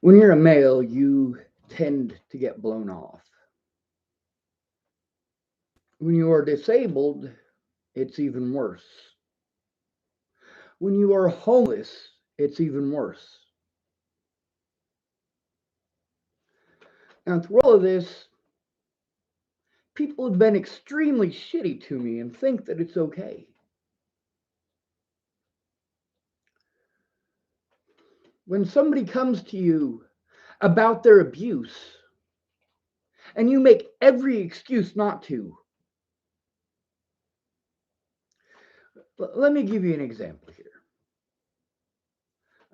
When you're a male, you tend to get blown off. When you are disabled, it's even worse. When you are homeless, it's even worse. And through all of this, people have been extremely shitty to me and think that it's okay. When somebody comes to you about their abuse and you make every excuse not to, let me give you an example here.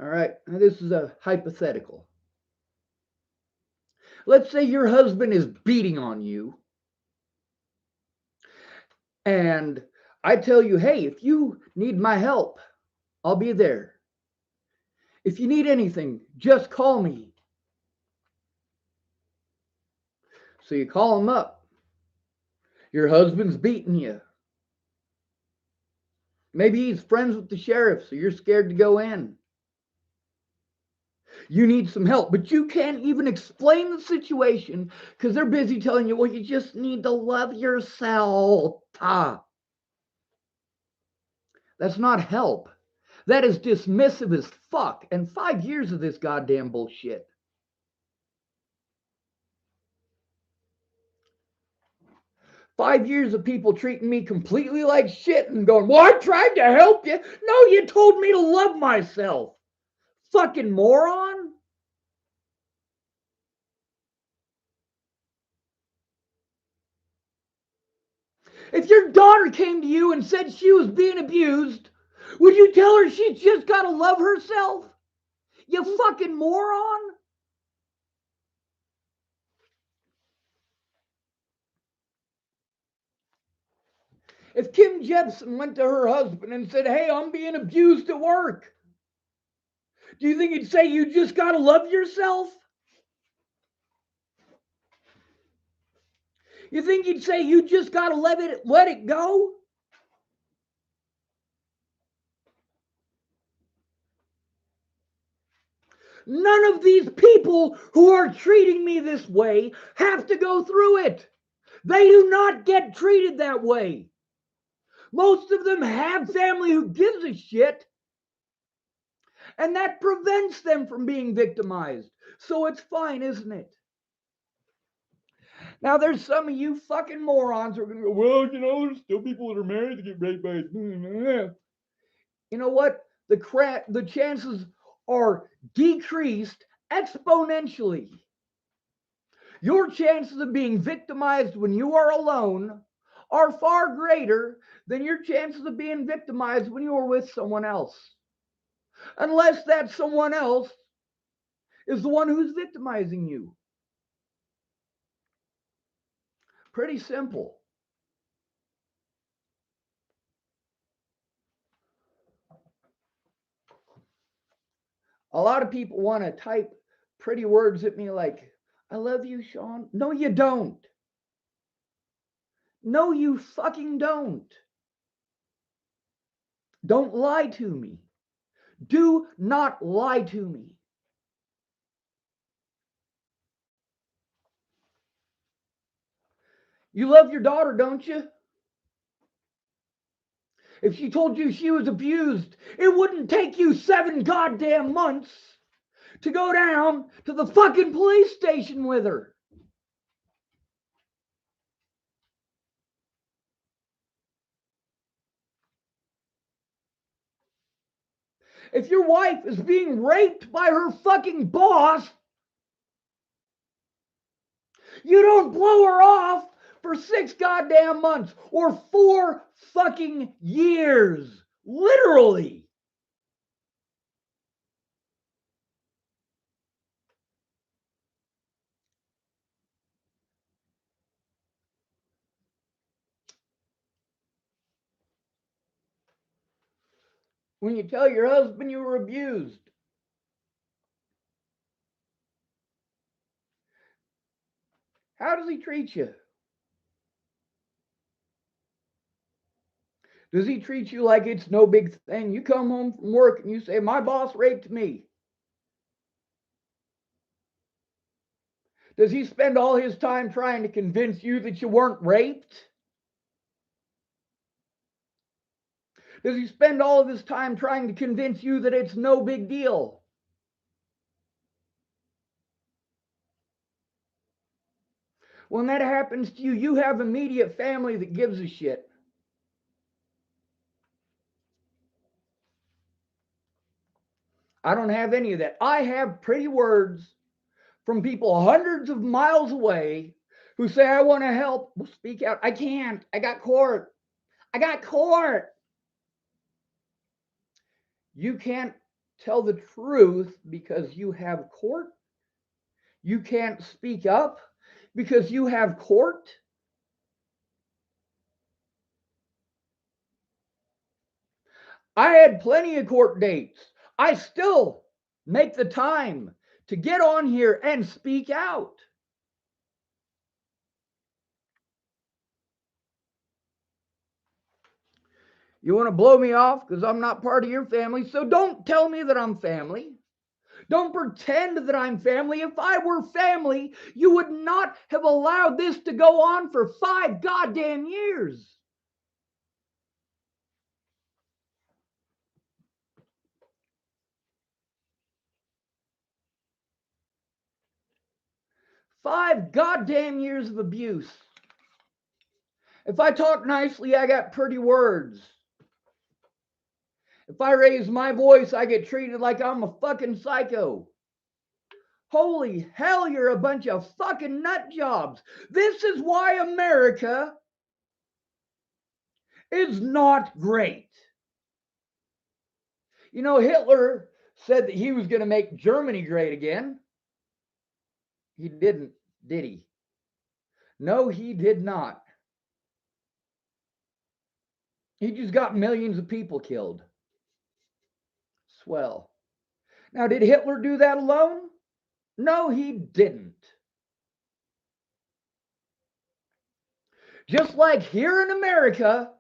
All right, now this is a hypothetical. Let's say your husband is beating on you, and I tell you, hey, if you need my help, I'll be there. If you need anything, just call me. So you call him up. Your husband's beating you. Maybe he's friends with the sheriff, so you're scared to go in. You need some help, but you can't even explain the situation because they're busy telling you, well, you just need to love yourself. That's not help. That is dismissive as fuck. And 5 years of this goddamn bullshit. 5 years of people treating me completely like shit and going, well, I tried to help you. No, you told me to love myself. Fucking moron. If your daughter came to you and said she was being abused, would you tell her she's just got to love herself? You fucking moron. If Kim Jepsen went to her husband and said, hey, I'm being abused at work, do you think he'd say you just got to love yourself? You think he'd say you just got to let it go? None of these people who are treating me this way have to go through it. They do not get treated that way. Most of them have family who gives a shit, and that prevents them from being victimized. So it's fine, isn't it? Now, there's some of you fucking morons who are going to go, well, there's still people that are married that get raped by. You know what? The chances are decreased exponentially. Your chances of being victimized when you are alone are far greater than your chances of being victimized when you are with someone else. Unless that someone else is the one who's victimizing you. Pretty simple. A lot of people want to type pretty words at me like, I love you, Sean. No, you don't. No, you fucking don't. Don't lie to me. Do not lie to me. You love your daughter, don't you? If she told you she was abused, it wouldn't take you 7 goddamn months to go down to the fucking police station with her. If your wife is being raped by her fucking boss, you don't blow her off for 6 goddamn months or 4 fucking years. Literally. When you tell your husband you were abused, how does he treat you? Does he treat you like it's no big thing? You come home from work and you say, my boss raped me. Does he spend all his time trying to convince you that you weren't raped? Does he spend all of his time trying to convince you that it's no big deal? When that happens to you, you have immediate family that gives a shit. I don't have any of that. I have pretty words from people hundreds of miles away who say, I want to help. Well, speak out. I can't. I got court. I got court. You can't tell the truth because you have court. You can't speak up because you have court. I had plenty of court dates. I still make the time to get on here and speak out. You want to blow me off because I'm not part of your family, so don't tell me that I'm family. Don't pretend that I'm family. If I were family, you would not have allowed this to go on for 5 goddamn years. Five goddamn years of abuse. If I talk nicely, I got pretty words. If I raise my voice, I get treated like I'm a fucking psycho. Holy hell, you're a bunch of fucking nut jobs. This is why America is not great. You know, Hitler said that he was going to make Germany great again. He didn't, did he? No, he did not. He just got millions of people killed. Swell. Now, did Hitler do that alone? No, he didn't. Just like here in America,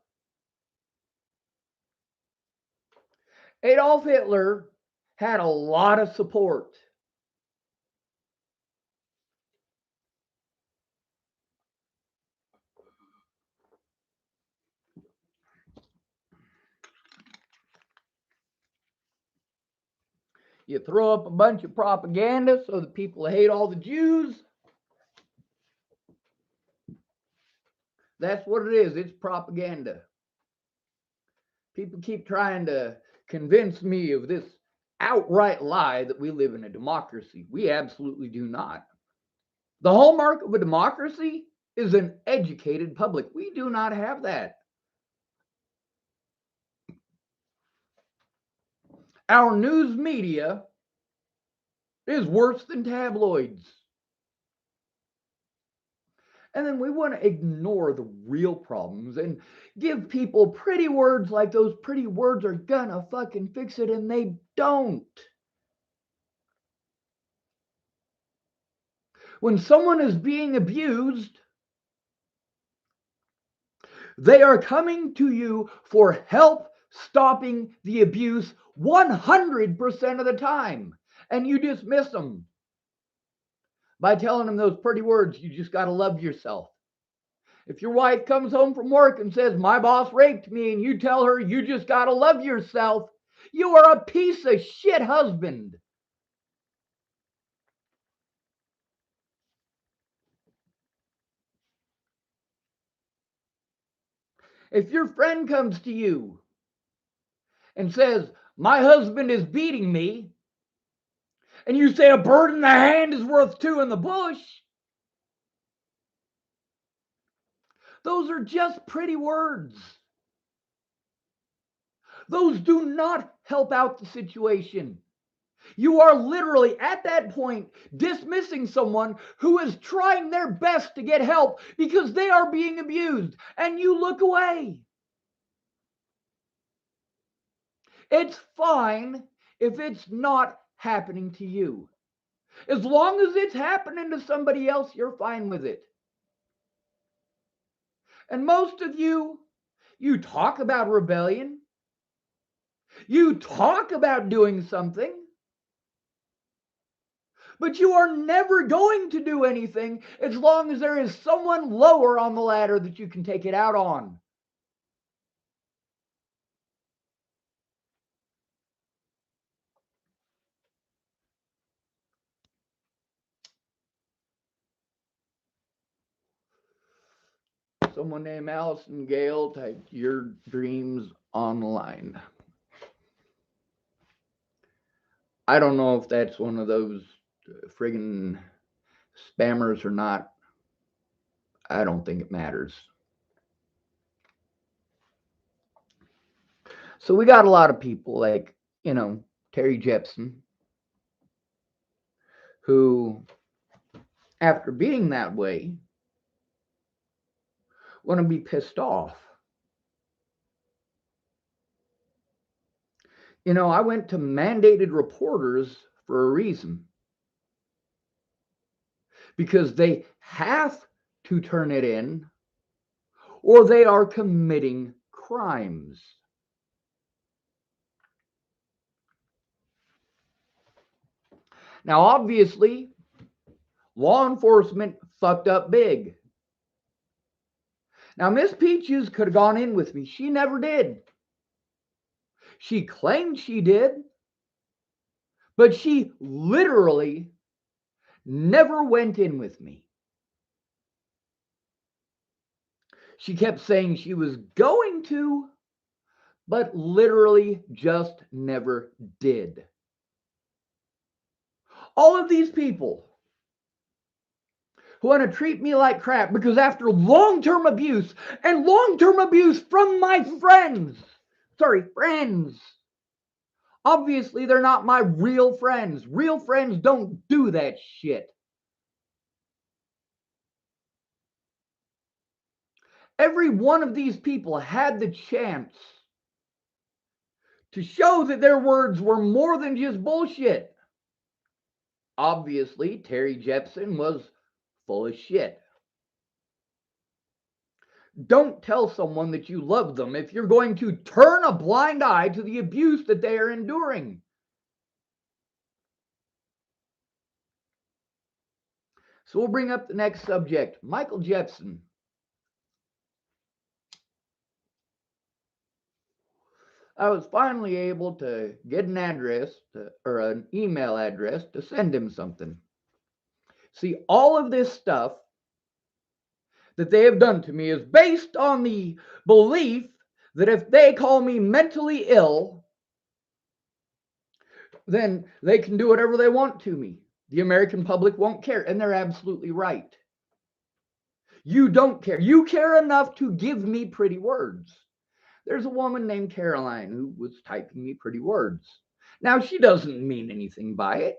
Adolf Hitler had a lot of support. You throw up a bunch of propaganda so that people hate all the Jews. That's what it is. It's propaganda. People keep trying to convince me of this outright lie that we live in a democracy. We absolutely do not. The hallmark of a democracy is an educated public. We do not have that. Our news media is worse than tabloids. And then we want to ignore the real problems and give people pretty words like those pretty words are gonna fucking fix it, and they don't. When someone is being abused, they are coming to you for help stopping the abuse 100% of the time, and you dismiss them by telling them those pretty words. You just got to love yourself. If your wife comes home from work and says, my boss raped me, and you tell her you just got to love yourself, you are a piece of shit husband. If your friend comes to you and says, my husband is beating me, and you say a bird in the hand is worth two in the bush, those are just pretty words. Those do not help out the situation. You are literally at that point dismissing someone who is trying their best to get help because they are being abused, and you look away. It's fine if it's not happening to you. As long as it's happening to somebody else, you're fine with it. And most of you talk about rebellion. You talk about doing something. But you are never going to do anything as long as there is someone lower on the ladder that you can take it out on. Someone named Allison Gale typed your dreams online. I don't know if that's one of those friggin' spammers or not. I don't think it matters. So we got a lot of people like, Terry Jepsen, who, after being that way, want to be pissed off. I went to mandated reporters for a reason. Because they have to turn it in or they are committing crimes. Now, obviously, law enforcement fucked up big. Now, Miss Peaches could have gone in with me. She never did. She claimed she did, but she literally never went in with me. She kept saying she was going to, but literally just never did. All of these people who want to treat me like crap because after long-term abuse and long-term abuse from my friends, obviously they're not my real friends. Real friends don't do that shit. Every one of these people had the chance to show that their words were more than just bullshit. Obviously, Terry Jepsen was full of shit. Don't tell someone that you love them if you're going to turn a blind eye to the abuse that they are enduring. So we'll bring up the next subject, Michael Jepsen. I was finally able to get an address or an email address to send him something. See, all of this stuff that they have done to me is based on the belief that if they call me mentally ill, then they can do whatever they want to me. The American public won't care, and they're absolutely right. You don't care. You care enough to give me pretty words. There's a woman named Caroline who was typing me pretty words. Now, she doesn't mean anything by it.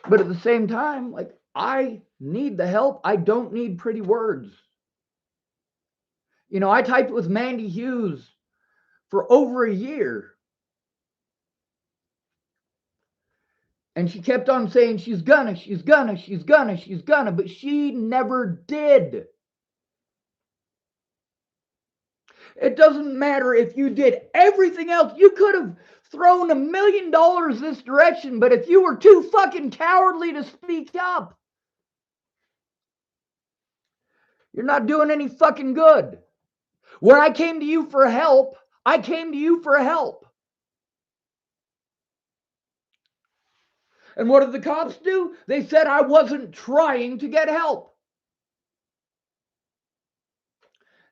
But at the same time, like, I need the help. I don't need pretty words. I typed with Mandy Hughes for over a year. And she kept on saying she's gonna, but she never did. It doesn't matter if you did everything else. You could have thrown $1 million this direction, but if you were too fucking cowardly to speak up, you're not doing any fucking good. When I came to you for help, I came to you for help. And what did the cops do? They said I wasn't trying to get help.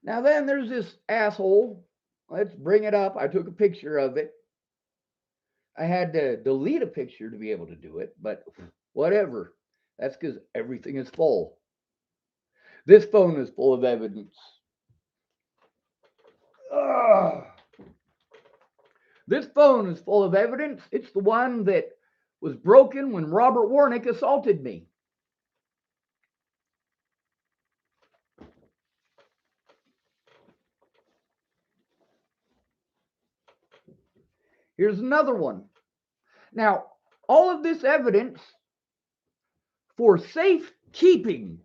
Now then, there's this asshole. Let's bring it up. I took a picture of it. I had to delete a picture to be able to do it, but whatever. That's because everything is full. This phone is full of evidence. Ugh. This phone is full of evidence. It's the one that was broken when Robert Warnick assaulted me. Here's another one. Now, all of this evidence for safekeeping.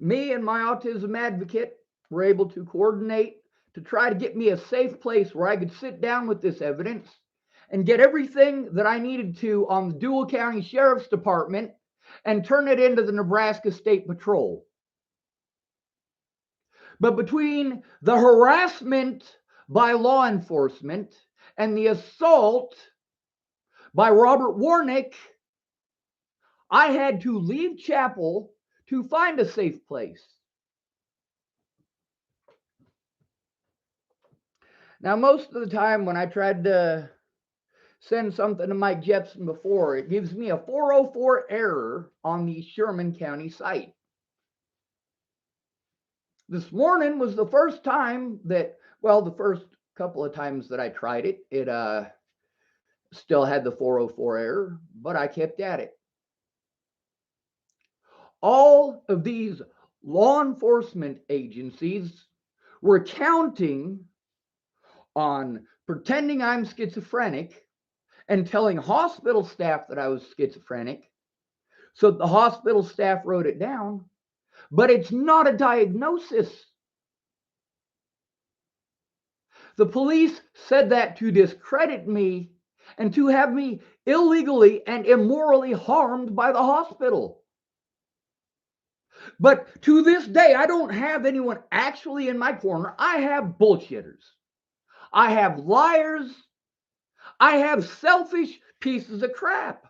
Me and my autism advocate were able to coordinate to try to get me a safe place where I could sit down with this evidence and get everything that I needed to on the Dual County Sheriff's Department and turn it into the Nebraska State Patrol. But between the harassment by law enforcement and the assault by Robert Warnick, I had to leave chapel to find a safe place. Now, most of the time when I tried to send something to Mike Jepson before, it gives me a 404 error on the Sherman County site. This morning was the first time that, well, the first couple of times that I tried it, it still had the 404 error, but I kept at it. All of these law enforcement agencies were counting on pretending I'm schizophrenic and telling hospital staff that I was schizophrenic, so the hospital staff wrote it down, but it's not a diagnosis. The police said that to discredit me and to have me illegally and immorally harmed by the hospital. But to this day, I don't have anyone actually in my corner. I have bullshitters. I have liars. I have selfish pieces of crap.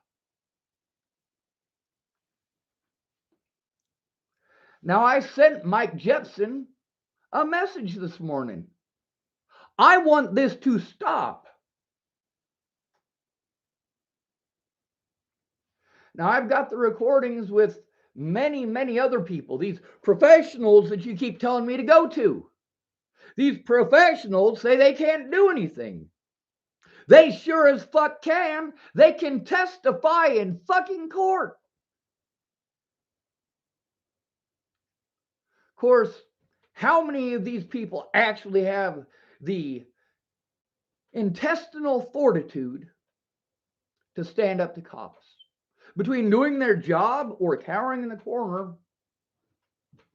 Now, I sent Mike Jepson a message this morning. I want this to stop. Now, I've got the recordings with many, many other people, these professionals that you keep telling me to go to. These professionals say they can't do anything. They sure as fuck can. They can testify in fucking court. Of course, how many of these people actually have the intestinal fortitude to stand up to cops? Between doing their job or cowering in the corner,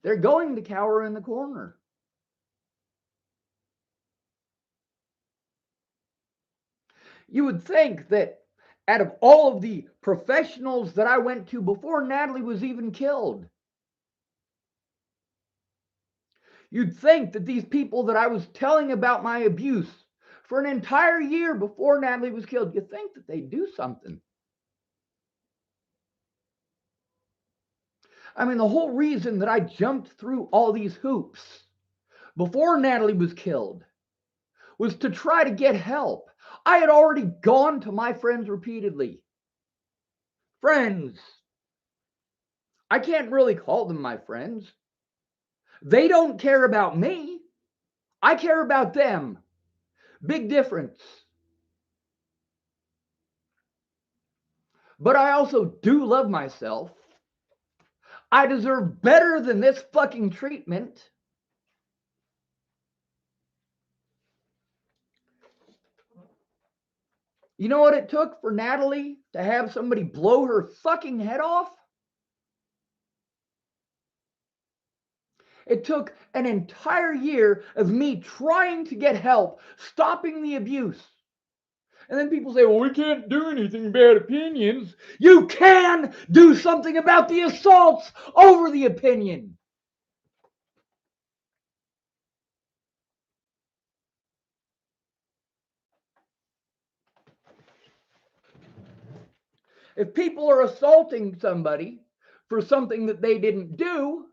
they're going to cower in the corner. You would think that out of all of the professionals that I went to before Natalie was even killed, you'd think that these people that I was telling about my abuse for an entire year before Natalie was killed, you'd think that they'd do something. I mean, the whole reason that I jumped through all these hoops before Natalie was killed was to try to get help. I had already gone to my friends repeatedly. Friends. I can't really call them my friends. They don't care about me. I care about them. Big difference. But I also do love myself. I deserve better than this fucking treatment. You know what it took for Natalie to have somebody blow her fucking head off? It took an entire year of me trying to get help, stopping the abuse. And then people say, well, we can't do anything about opinions. You can do something about the assaults over the opinion. If people are assaulting somebody for something that they didn't do,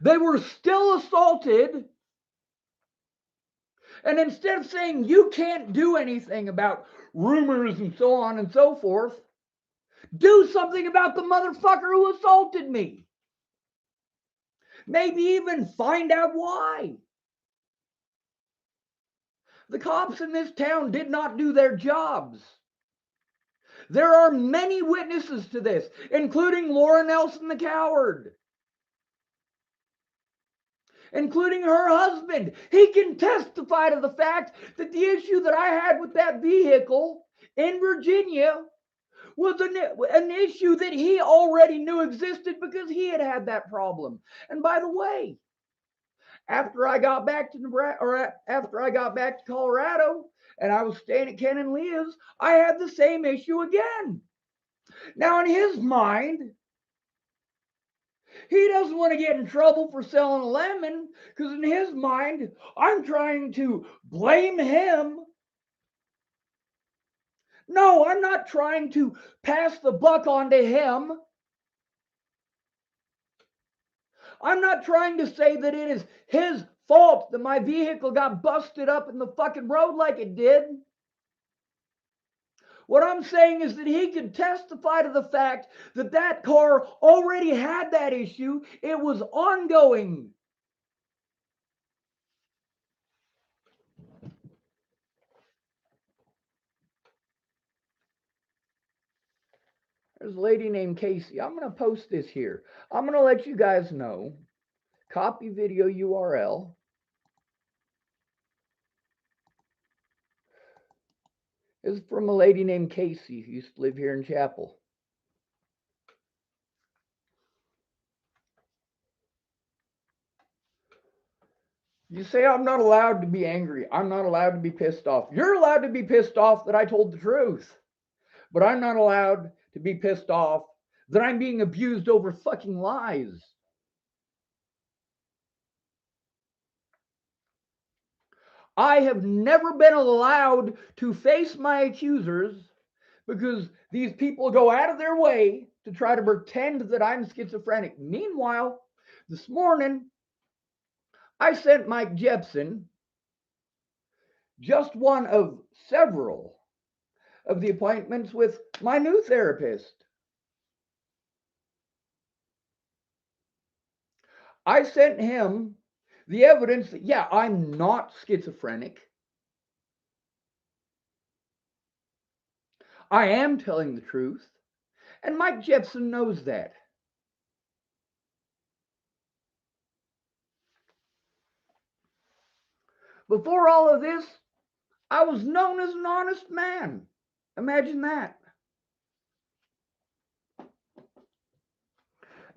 they were still assaulted. And instead of saying you can't do anything about rumors and so on and so forth, do something about the motherfucker who assaulted me. Maybe even find out why. The cops in this town did not do their jobs. There are many witnesses to this, including Laura Nelson the coward, including her husband. He can testify to the fact that the issue that I had with that vehicle in Virginia was an issue that he already knew existed because he had had that problem. And by the way, after I got back to Nebraska, or after I got back to Colorado, and I was staying at Ken and Leah's, I had the same issue again. Now, in his mind, he doesn't want to get in trouble for selling a lemon because in his mind, I'm trying to blame him. No, I'm not trying to pass the buck on to him. I'm not trying to say that it is his fault that my vehicle got busted up in the fucking road like it did. What I'm saying is that he could testify to the fact that that car already had that issue. It was ongoing. There's a lady named Casey. I'm going to post this here. I'm going to let you guys know. Copy video URL. This is from a lady named Casey who used to live here in Chapel. You say I'm not allowed to be angry. I'm not allowed to be pissed off. You're allowed to be pissed off that I told the truth. But I'm not allowed to be pissed off that I'm being abused over fucking lies. I have never been allowed to face my accusers because these people go out of their way to try to pretend that I'm schizophrenic. Meanwhile, this morning, I sent Mike Jepson just one of several of the appointments with my new therapist. I sent him the evidence that, yeah, I'm not schizophrenic. I am telling the truth. And Mike Jepson knows that. Before all of this, I was known as an honest man. Imagine that.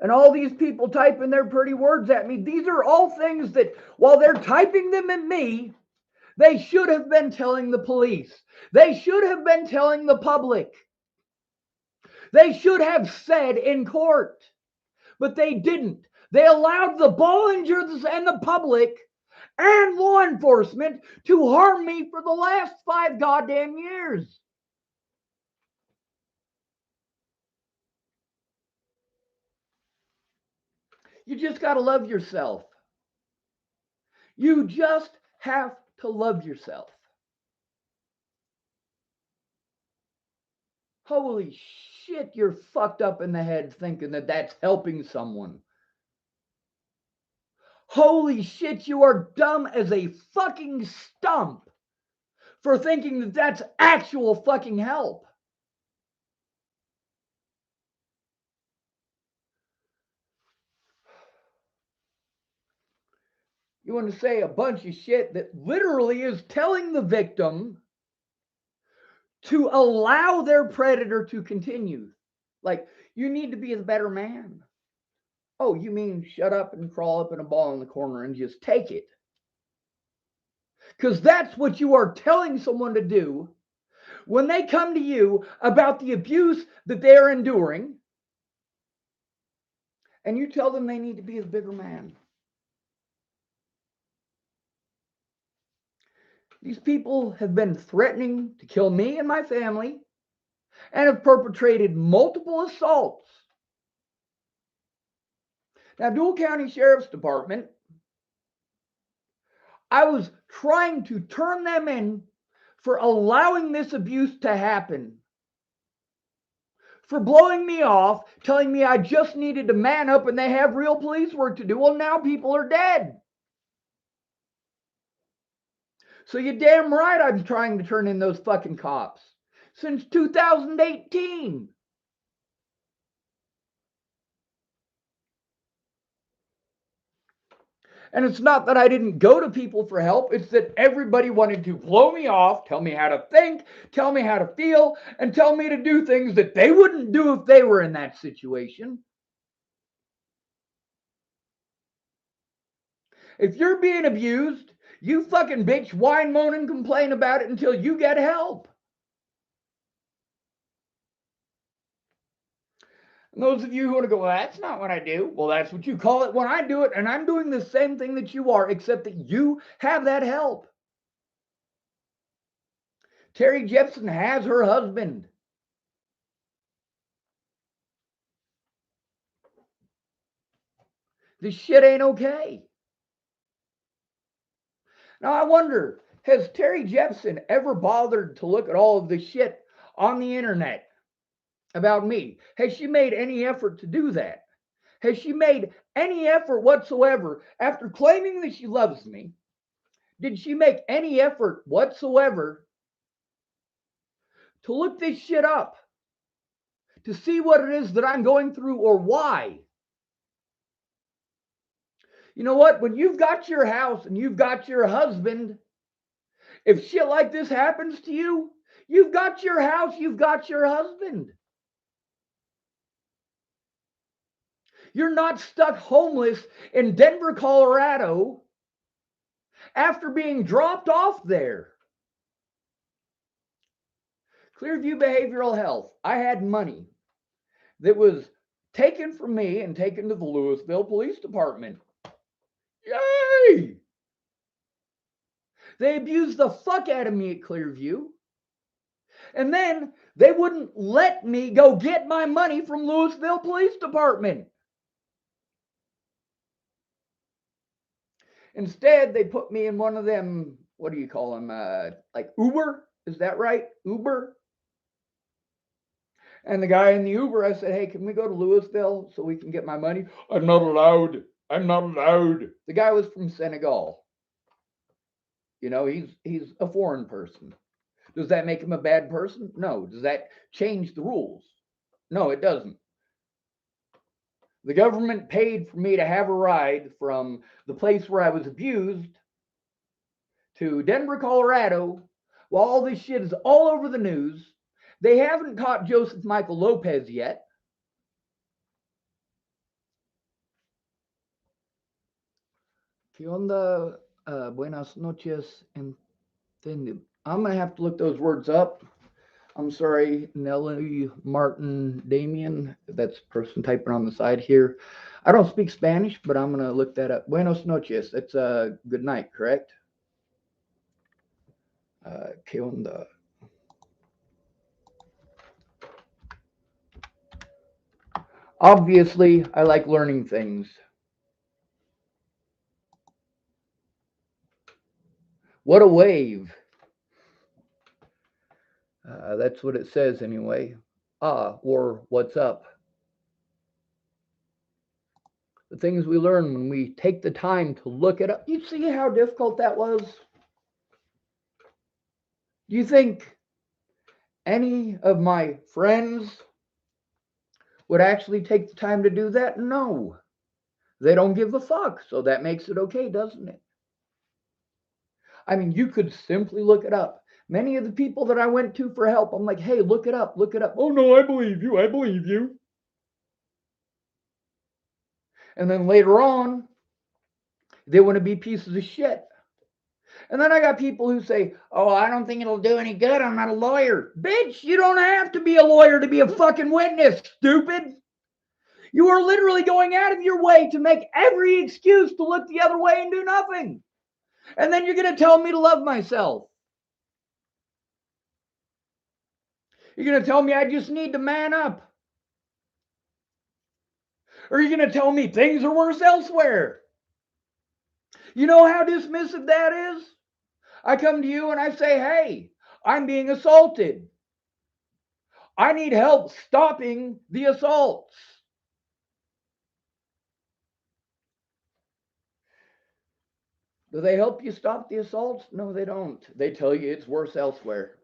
And all these people typing their pretty words at me, these are all things that, while they're typing them at me, they should have been telling the police. They should have been telling the public. They should have said in court. But they didn't. They allowed the Bollingers and the public and law enforcement to harm me for the last 5 goddamn years. You just got to love yourself. You just have to love yourself. Holy shit, you're fucked up in the head thinking that that's helping someone. Holy shit, you are dumb as a fucking stump for thinking that that's actual fucking help. You want to say a bunch of shit that literally is telling the victim to allow their predator to continue. Like, you need to be a better man. Oh, you mean shut up and crawl up in a ball in the corner and just take it? Because that's what you are telling someone to do when they come to you about the abuse that they're enduring, and you tell them they need to be a bigger man. These people have been threatening to kill me and my family and have perpetrated multiple assaults. Now, Dual County Sheriff's Department, I was trying to turn them in for allowing this abuse to happen, for blowing me off, telling me I just needed to man up and they have real police work to do. Well, now people are dead. So you're damn right I'm trying to turn in those fucking cops since 2018. And it's not that I didn't go to people for help. It's that everybody wanted to blow me off, tell me how to think, tell me how to feel, and tell me to do things that they wouldn't do if they were in that situation. If you're being abused, you fucking bitch, whine, moan, and complain about it until you get help. And those of you who want to go, well, that's not what I do. Well, that's what you call it when I do it. And I'm doing the same thing that you are, except that you have that help. Terry Jepsen has her husband. This shit ain't okay. Now, I wonder, has Terry Jepsen ever bothered to look at all of the shit on the internet about me? Has she made any effort to do that? Has she made any effort whatsoever after claiming that she loves me? Did she make any effort whatsoever to look this shit up? To see what it is that I'm going through or why? You know what? When you've got your house and you've got your husband, if shit like this happens to you, you've got your house, you've got your husband. You're not stuck homeless in Denver, Colorado after being dropped off there. Clearview Behavioral Health. I had money that was taken from me and taken to the Louisville Police Department. Yay! They abused the fuck out of me at Clearview. And then they wouldn't let me go get my money from Louisville Police Department. Instead, they put me in one of them, what do you call them? Like Uber? Is that right? Uber? And the guy in the Uber, I said, hey, can we go to Louisville so we can get my money? I'm not allowed. I'm not allowed. The guy was from Senegal. You know, he's a foreign person. Does that make him a bad person? No. Does that change the rules? No, it doesn't. The government paid for me to have a ride from the place where I was abused to Denver, Colorado, while all this shit is all over the news. They haven't caught Joseph Michael Lopez yet. ¿Qué onda? Buenas noches. I'm going to have to look those words up. I'm sorry, Nelly Martin Damien. That's the person typing on the side here. I don't speak Spanish, but I'm going to look that up. Buenas noches. That's good night, correct? ¿Qué onda? Obviously, I like learning things. What a wave. That's what it says anyway. Or what's up? The things we learn when we take the time to look it up. You see how difficult that was? Do you think any of my friends would actually take the time to do that? No. They don't give a fuck. So that makes it okay, doesn't it? I mean, you could simply look it up. Many of the people that I went to for help, I'm like, hey, look it up, look it up. Oh, no, I believe you. I believe you. And then later on, they want to be pieces of shit. And then I got people who say, oh, I don't think it'll do any good. I'm not a lawyer. Bitch, you don't have to be a lawyer to be a fucking witness, stupid. You are literally going out of your way to make every excuse to look the other way and do nothing. And then you're going to tell me to love myself. You're going to tell me I just need to man up. Or are you going to tell me things are worse elsewhere? You know how dismissive that is? I come to you and I say, hey, I'm being assaulted. I need help stopping the assaults. Do they help you stop the assaults? No, they don't. They tell you it's worse elsewhere.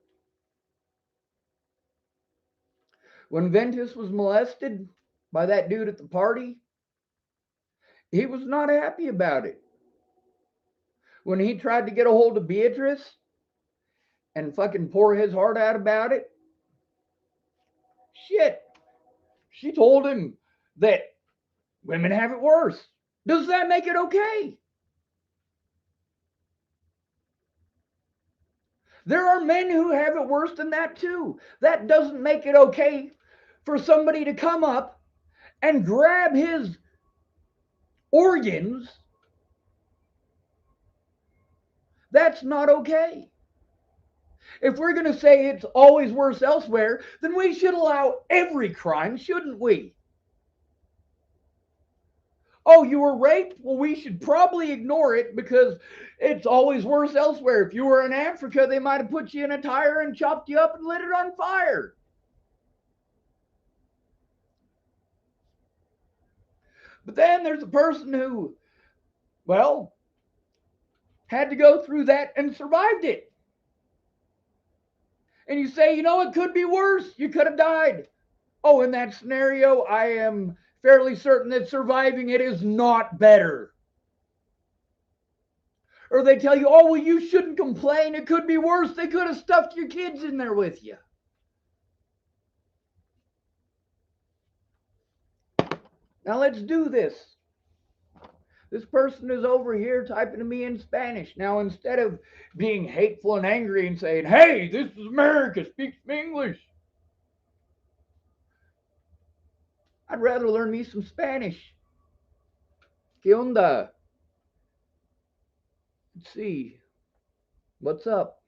When Ventus was molested by that dude at the party, he was not happy about it. When he tried to get a hold of Beatrice and fucking pour his heart out about it, shit, she told him that women have it worse. Does that make it okay? There are men who have it worse than that too. That doesn't make it okay for somebody to come up and grab his organs. That's not okay. If we're going to say it's always worse elsewhere, then we should allow every crime, shouldn't we? Oh, you were raped? Well, we should probably ignore it because it's always worse elsewhere. If you were in Africa, they might have put you in a tire and chopped you up and lit it on fire. But then there's a person who, well, had to go through that and survived it. And you say, you know, it could be worse. You could have died. Oh, in that scenario, I am fairly certain that surviving it is not better. Or they tell you, oh, well, you shouldn't complain. It could be worse. They could have stuffed your kids in there with you. Now let's do this. This person is over here typing to me in Spanish. Now, instead of being hateful and angry and saying, hey, this is America, speak some English, I'd rather learn me some Spanish. ¿Qué onda? Let's see. What's up?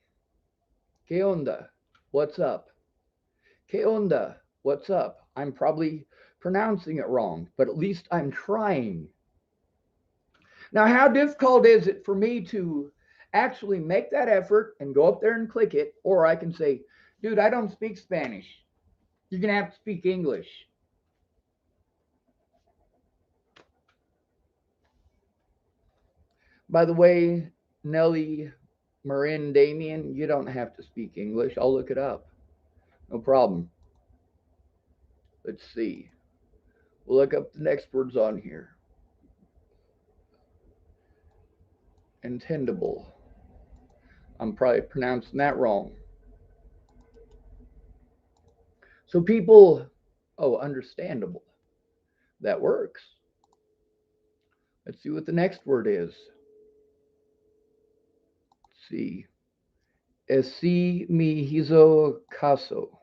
¿Qué onda? What's up? ¿Qué onda? What's up? I'm probably pronouncing it wrong, but at least I'm trying. Now, how difficult is it for me to actually make that effort and go up there and click it? Or I can say, dude, I don't speak Spanish. You're going to have to speak English. By the way, Nelly, Marin, Damien, you don't have to speak English. I'll look it up. No problem. Let's see. We'll look up the next words on here. Intendable. I'm probably pronouncing that wrong. So people, oh, understandable. That works. Let's see what the next word is. Let's see. Esi mi hizo caso.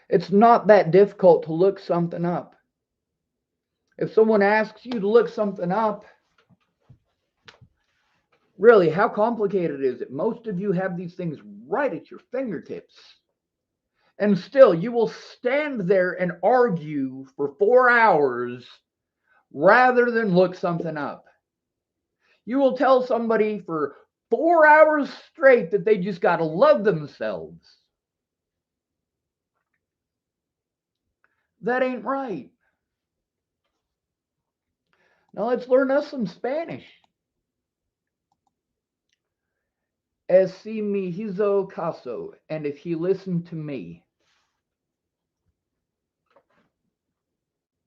It's not that difficult to look something up. If someone asks you to look something up, really, how complicated is it? Most of you have these things right at your fingertips. And still, you will stand there and argue for 4 hours rather than look something up. You will tell somebody for 4 hours straight that they just got to love themselves. That ain't right. Now let's learn us some Spanish. Es si me hizo caso, and if he listened to me.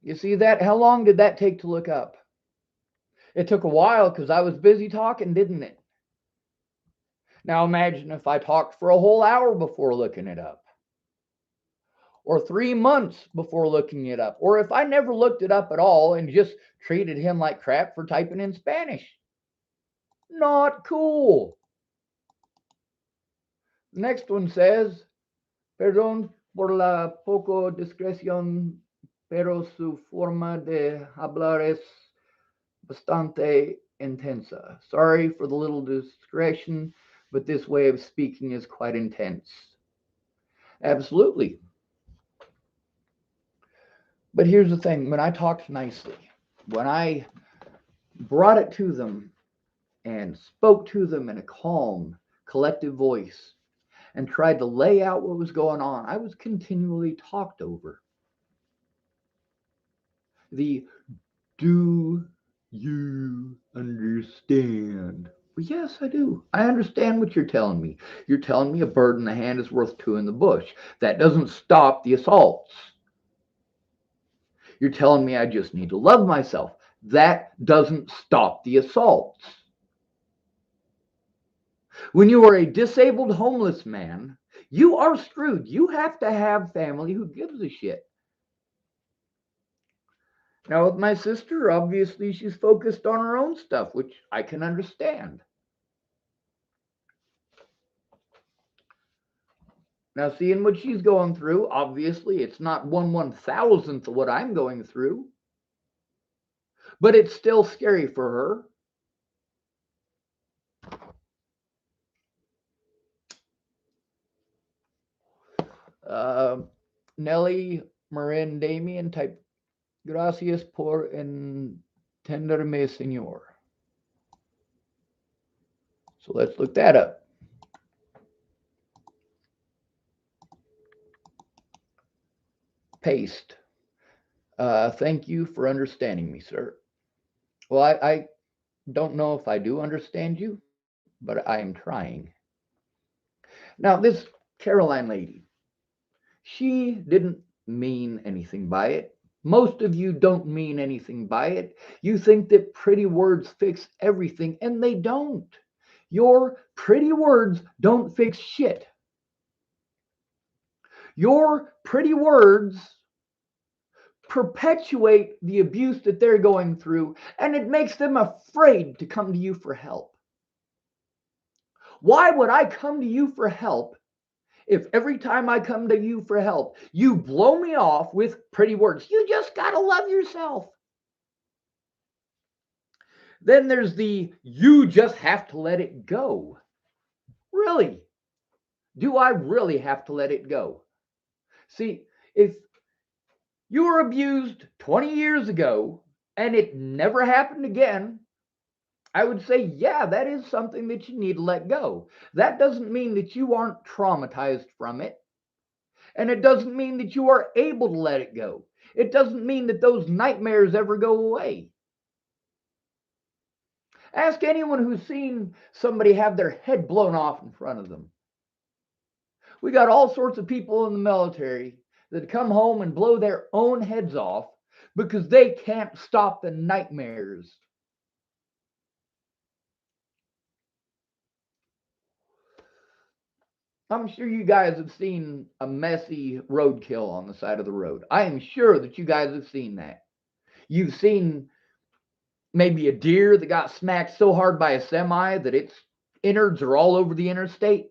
You see that? How long did that take to look up? It took a while because I was busy talking, didn't it? Now imagine if I talked for a whole hour before looking it up. Or 3 months before looking it up. Or if I never looked it up at all and just treated him like crap for typing in Spanish. Not cool. The next one says, perdón por la poco discreción, pero su forma de hablar es bastante intensa. Sorry for the little discretion, but this way of speaking is quite intense. Absolutely. But here's the thing, when I talked nicely, when I brought it to them and spoke to them in a calm, collective voice and tried to lay out what was going on, I was continually talked over. The do you understand? Well, yes, I do. I understand what you're telling me. You're telling me a bird in the hand is worth two in the bush. That doesn't stop the assaults. You're telling me I just need to love myself. That doesn't stop the assaults. When you are a disabled homeless man, you are screwed. You have to have family who gives a shit. Now, with my sister, obviously she's focused on her own stuff, which I can understand. Now, seeing what she's going through, obviously it's not 1/1000th of what I'm going through, but it's still scary for her. Nelly Marin Damien type, gracias por entenderme, señor. So let's look that up. Paste. Thank you for understanding me, sir. Well, I don't know if I do understand you, but I am trying. Now, this Caroline lady, she didn't mean anything by it. Most of you don't mean anything by it. You think that pretty words fix everything, and they don't. Your pretty words don't fix shit. Your pretty words perpetuate the abuse that they're going through, and it makes them afraid to come to you for help. Why would I come to you for help if every time I come to you for help, you blow me off with pretty words? You just got to love yourself. Then there's the you just have to let it go. Really? Do I really have to let it go? See, if you were abused 20 years ago and it never happened again, I would say, yeah, that is something that you need to let go. That doesn't mean that you aren't traumatized from it. And it doesn't mean that you are able to let it go. It doesn't mean that those nightmares ever go away. Ask anyone who's seen somebody have their head blown off in front of them. We got all sorts of people in the military that come home and blow their own heads off because they can't stop the nightmares. I'm sure you guys have seen a messy roadkill on the side of the road. I am sure that you guys have seen that. You've seen maybe a deer that got smacked so hard by a semi that its innards are all over the interstate.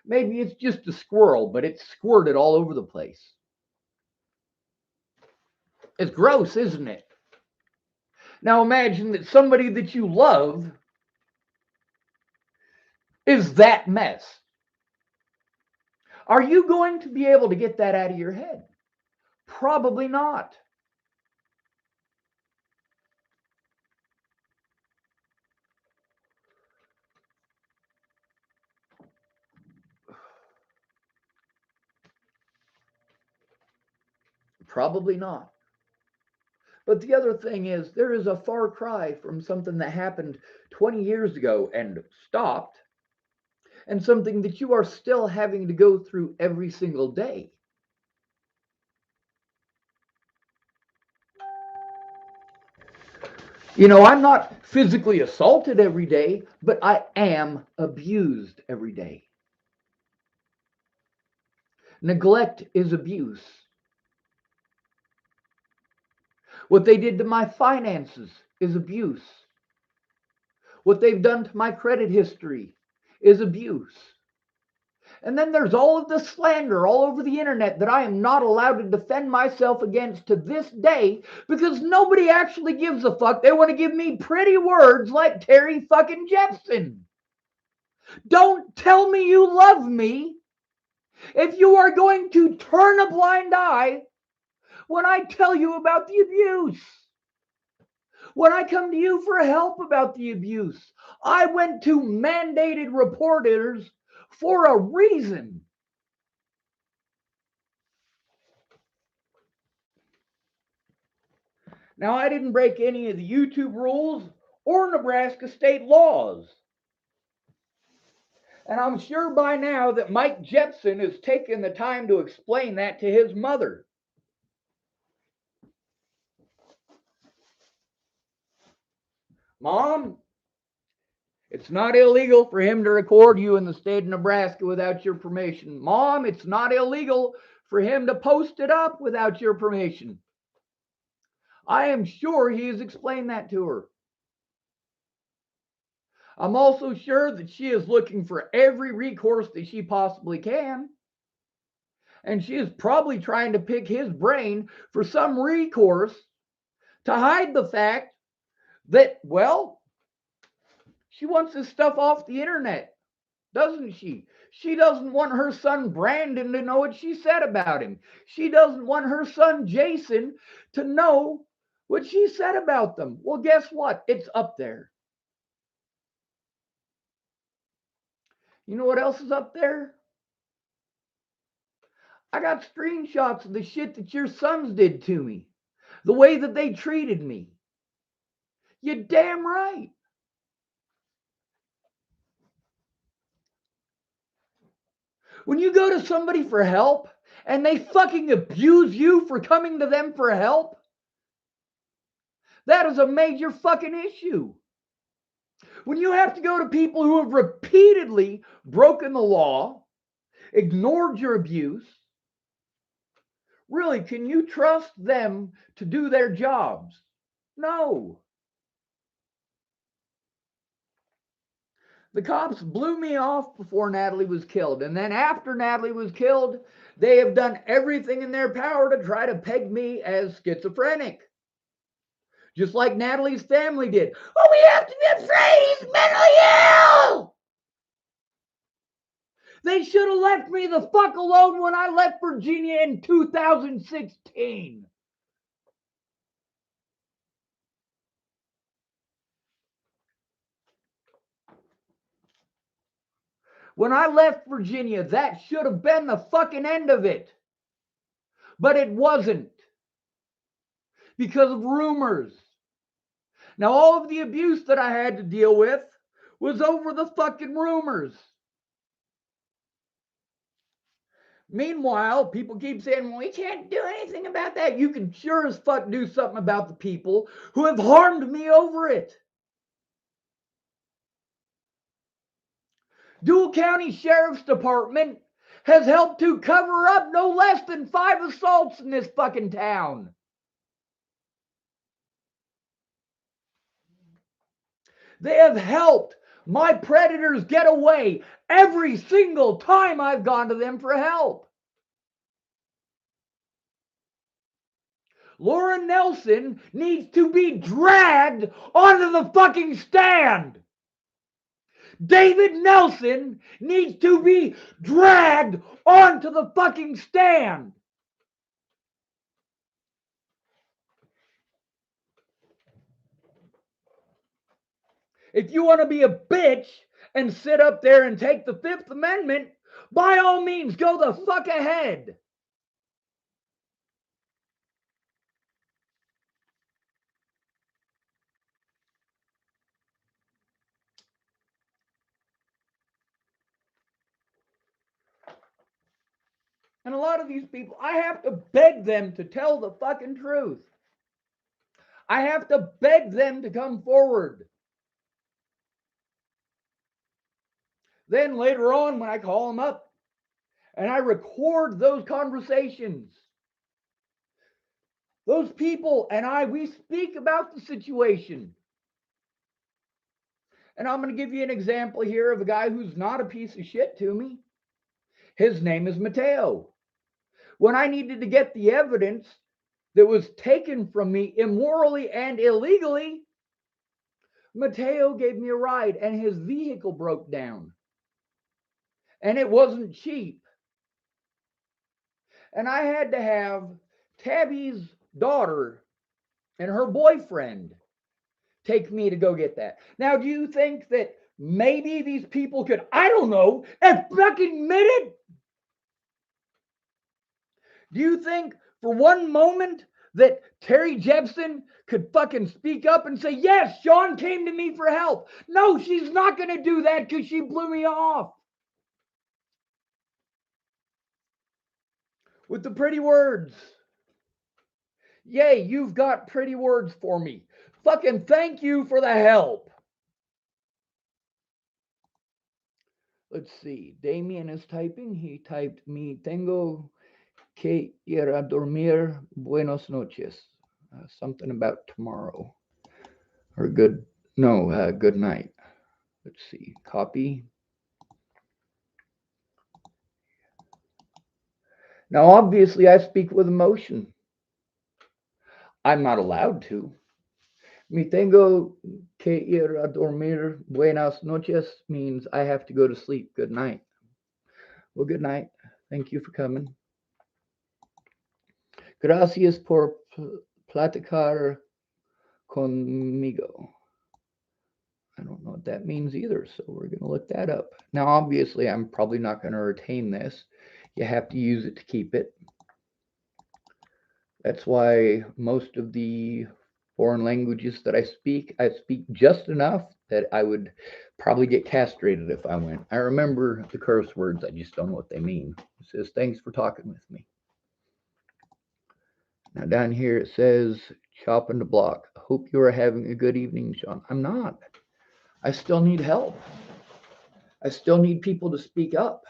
Maybe it's just a squirrel, but it's squirted all over the place. It's gross, isn't it? Now imagine that somebody that you love is that mess. Are you going to be able to get that out of your head? Probably not. Probably not. But the other thing is, there is a far cry from something that happened 20 years ago and stopped, and something that you are still having to go through every single day. You know, I'm not physically assaulted every day, but I am abused every day. Neglect is abuse. What they did to my finances is abuse. What they've done to my credit history is abuse. And then there's all of the slander all over the internet that I am not allowed to defend myself against to this day because nobody actually gives a fuck. They want to give me pretty words like Terry fucking Jepsen. Don't tell me you love me if you are going to turn a blind eye when I tell you about the abuse. When I come to you for help about the abuse, I went to mandated reporters for a reason. Now, I didn't break any of the YouTube rules or Nebraska state laws. And I'm sure by now that Mike Jepsen has taken the time to explain that to his mother. Mom, it's not illegal for him to record you in the state of Nebraska without your permission. Mom, it's not illegal for him to post it up without your permission. I am sure he has explained that to her. I'm also sure that she is looking for every recourse that she possibly can. And she is probably trying to pick his brain for some recourse to hide the fact that, well, she wants this stuff off the internet, doesn't she? She doesn't want her son Brandon to know what she said about him. She doesn't want her son Jason to know what she said about them. Well, guess what? It's up there. You know what else is up there? I got screenshots of the shit that your sons did to me, the way that they treated me. You're damn right. When you go to somebody for help and they fucking abuse you for coming to them for help, that is a major fucking issue. When you have to go to people who have repeatedly broken the law, ignored your abuse, really, can you trust them to do their jobs? No. The cops blew me off before Natalie was killed. And then after Natalie was killed, they have done everything in their power to try to peg me as schizophrenic. Just like Natalie's family did. Oh, we have to be afraid he's mentally ill. They should have left me the fuck alone when I left Virginia in 2016. When I left Virginia, that should have been the fucking end of it. But it wasn't. Because of rumors. Now, all of the abuse that I had to deal with was over the fucking rumors. Meanwhile, people keep saying, well, we can't do anything about that. You can sure as fuck do something about the people who have harmed me over it. Dual County Sheriff's Department has helped to cover up no less than 5 assaults in this fucking town. They have helped my predators get away every single time I've gone to them for help. Laura Nelson needs to be dragged onto the fucking stand. David Nelson needs to be dragged onto the fucking stand. If you want to be a bitch and sit up there and take the Fifth Amendment, by all means, go the fuck ahead. And a lot of these people, I have to beg them to tell the fucking truth. I have to beg them to come forward. Then later on, when I call them up and I record those conversations, those people and we speak about the situation. And I'm going to give you an example here of a guy who's not a piece of shit to me. His name is Mateo. When I needed to get the evidence that was taken from me immorally and illegally, Mateo gave me a ride and his vehicle broke down. And it wasn't cheap. And I had to have Tabby's daughter and her boyfriend take me to go get that. Now, do you think that maybe these people could, I don't know, fucking admit it? Do you think for one moment that Terry Jepson could fucking speak up and say, yes, Sean came to me for help? No, she's not going to do that because she blew me off. With the pretty words. Yay, you've got pretty words for me. Fucking thank you for the help. Let's see. Damien is typing. He typed me tengo que ir a dormir. Buenas noches. Something about tomorrow. Or good, no, good night. Let's see. Copy. Now, obviously, I speak with emotion. I'm not allowed to. Mi tengo que ir a dormir. Buenas noches means I have to go to sleep. Good night. Well, good night. Thank you for coming. Gracias por platicar conmigo. I don't know what that means either, so we're going to look that up. Now, obviously, I'm probably not going to retain this. You have to use it to keep it. That's why most of the foreign languages that I speak just enough that I would probably get castrated if I went. I remember the curse words, I just don't know what they mean. It says, thanks for talking with me. Now down here it says, chopping the block. Hope you are having a good evening, Sean. I'm not. I still need help. I still need people to speak up.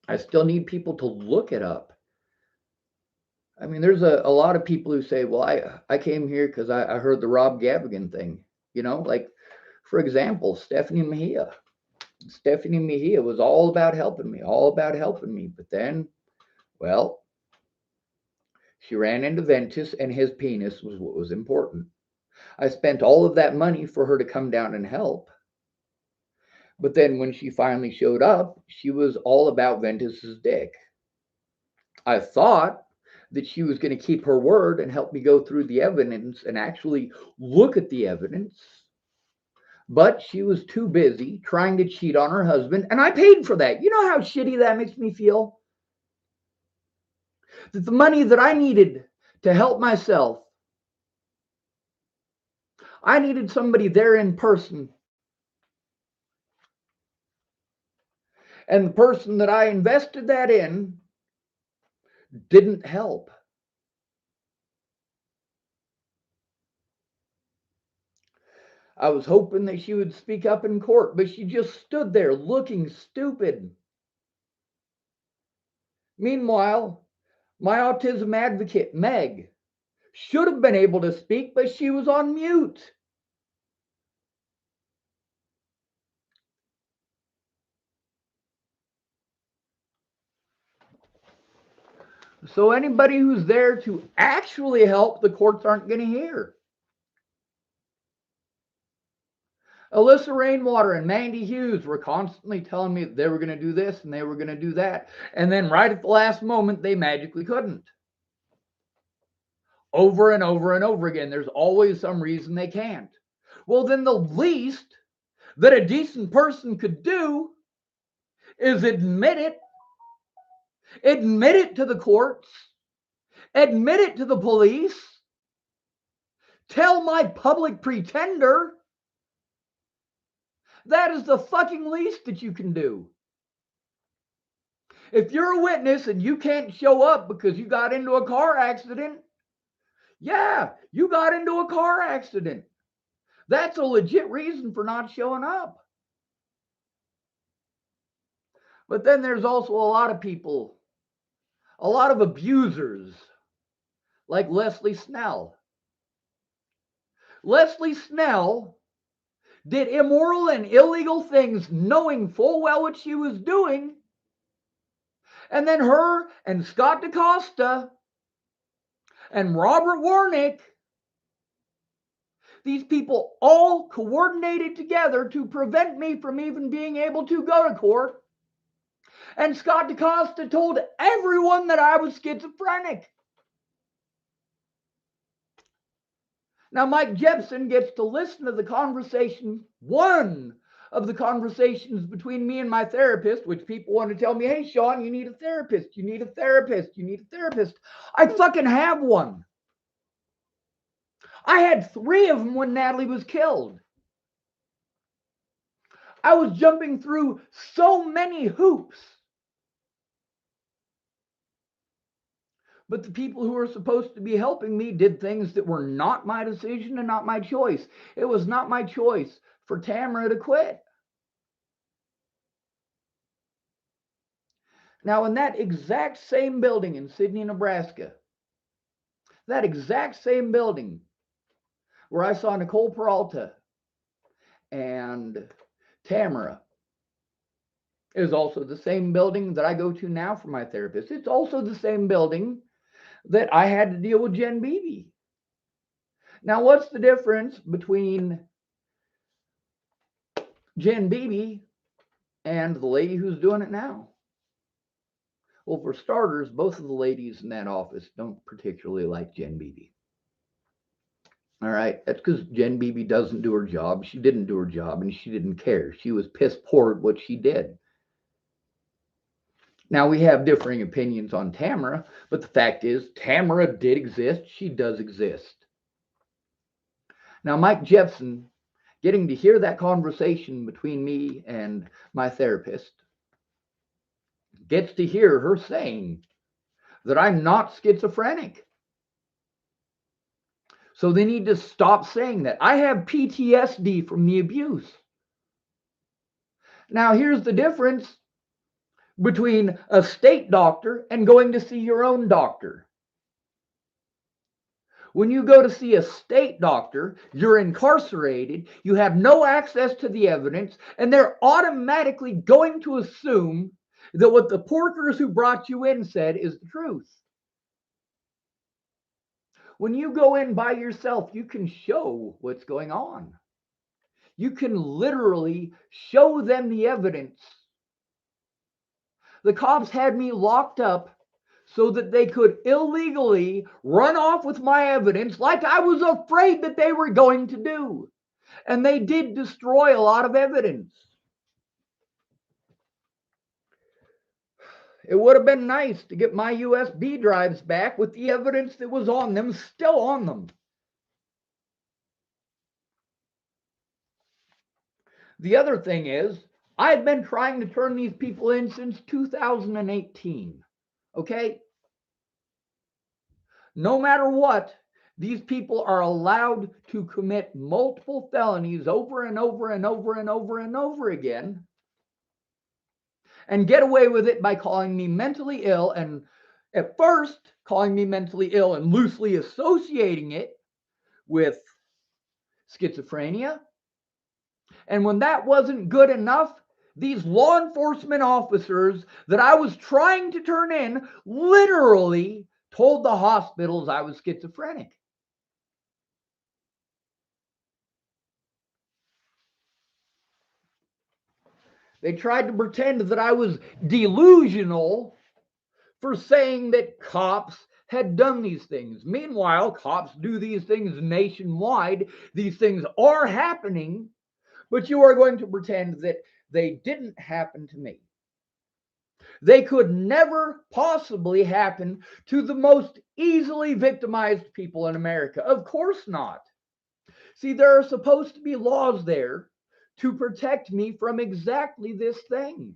I still need people to look it up. I mean, there's a lot of people who say, well, I came here because I heard the Rob Gavigan thing. You know, like, for example, Stephanie Mejia. Stephanie Mejia was all about helping me, all about helping me. But then, well, she ran into Ventus and his penis was what was important. I spent all of that money for her to come down and help. But then when she finally showed up, she was all about Ventus's dick. I thought that she was going to keep her word and help me go through the evidence and actually look at the evidence. But she was too busy trying to cheat on her husband, and I paid for that. You know how shitty that makes me feel? That the money that I needed to help myself, I needed somebody there in person. And the person that I invested that in didn't help. I was hoping that she would speak up in court, but she just stood there looking stupid. Meanwhile, my autism advocate, Meg, should have been able to speak, but she was on mute. So anybody who's there to actually help, the courts aren't going to hear. Alyssa Rainwater and Mandy Hughes were constantly telling me that they were going to do this and they were going to do that. And then right at the last moment, they magically couldn't. Over and over and over again. There's always some reason they can't. Well, then the least that a decent person could do is admit it. Admit it to the courts. Admit it to the police. Tell my public pretender. That is the fucking least that you can do. If you're a witness and you can't show up because you got into a car accident, yeah, you got into a car accident. That's a legit reason for not showing up. But then there's also a lot of people, a lot of abusers, like Leslie Snell. Leslie Snell did immoral and illegal things knowing full well what she was doing. And then her and Scott DaCosta and Robert Warnick, these people all coordinated together to prevent me from even being able to go to court. And Scott DaCosta told everyone that I was schizophrenic. Now, Mike Jepson gets to listen to the conversation, one of the conversations between me and my therapist, which people want to tell me, hey, Sean, you need a therapist. You need a therapist. You need a therapist. I fucking have one. I had 3 of them when Natalie was killed. I was jumping through so many hoops. But the people who were supposed to be helping me did things that were not my decision and not my choice. It was not my choice for Tamara to quit. Now, in that exact same building in Sidney, Nebraska, That exact same building where I saw Nicole Peralta and Tamara is also the same building that I go to now for my therapist. It's also the same building that I had to deal with Jen Beebe. Now, what's the difference between Jen Beebe and the lady who's doing it now? Well, for starters, both of the ladies in that office don't particularly like Jen Beebe. All right, that's because Jen Beebe doesn't do her job. She didn't do her job, and she didn't care. She was piss poor at what she did. Now, we have differing opinions on Tamara, but the fact is, Tamara did exist. She does exist. Now, Mike Jepson, getting to hear that conversation between me and my therapist, gets to hear her saying that I'm not schizophrenic. So they need to stop saying that. I have PTSD from the abuse. Now, here's the difference between a state doctor and going to see your own doctor. When you go to see a state doctor, you're incarcerated, you have no access to the evidence, and they're automatically going to assume that what the porkers who brought you in said is the truth. When you go in by yourself, you can show what's going on. You can literally show them the evidence. The cops had me locked up so that they could illegally run off with my evidence like I was afraid that they were going to do. And they did destroy a lot of evidence. It would have been nice to get my USB drives back with the evidence that was on them still on them. The other thing is, I've been trying to turn these people in since 2018. Okay? No matter what, these people are allowed to commit multiple felonies over and over and over and over and over again and get away with it by calling me mentally ill, and at first calling me mentally ill and loosely associating it with schizophrenia. And when that wasn't good enough, these law enforcement officers that I was trying to turn in literally told the hospitals I was schizophrenic. They tried to pretend that I was delusional for saying that cops had done these things. Meanwhile, cops do these things nationwide. These things are happening, but you are going to pretend that they didn't happen to me. They could never possibly happen to the most easily victimized people in America. Of course not. See, there are supposed to be laws there to protect me from exactly this thing.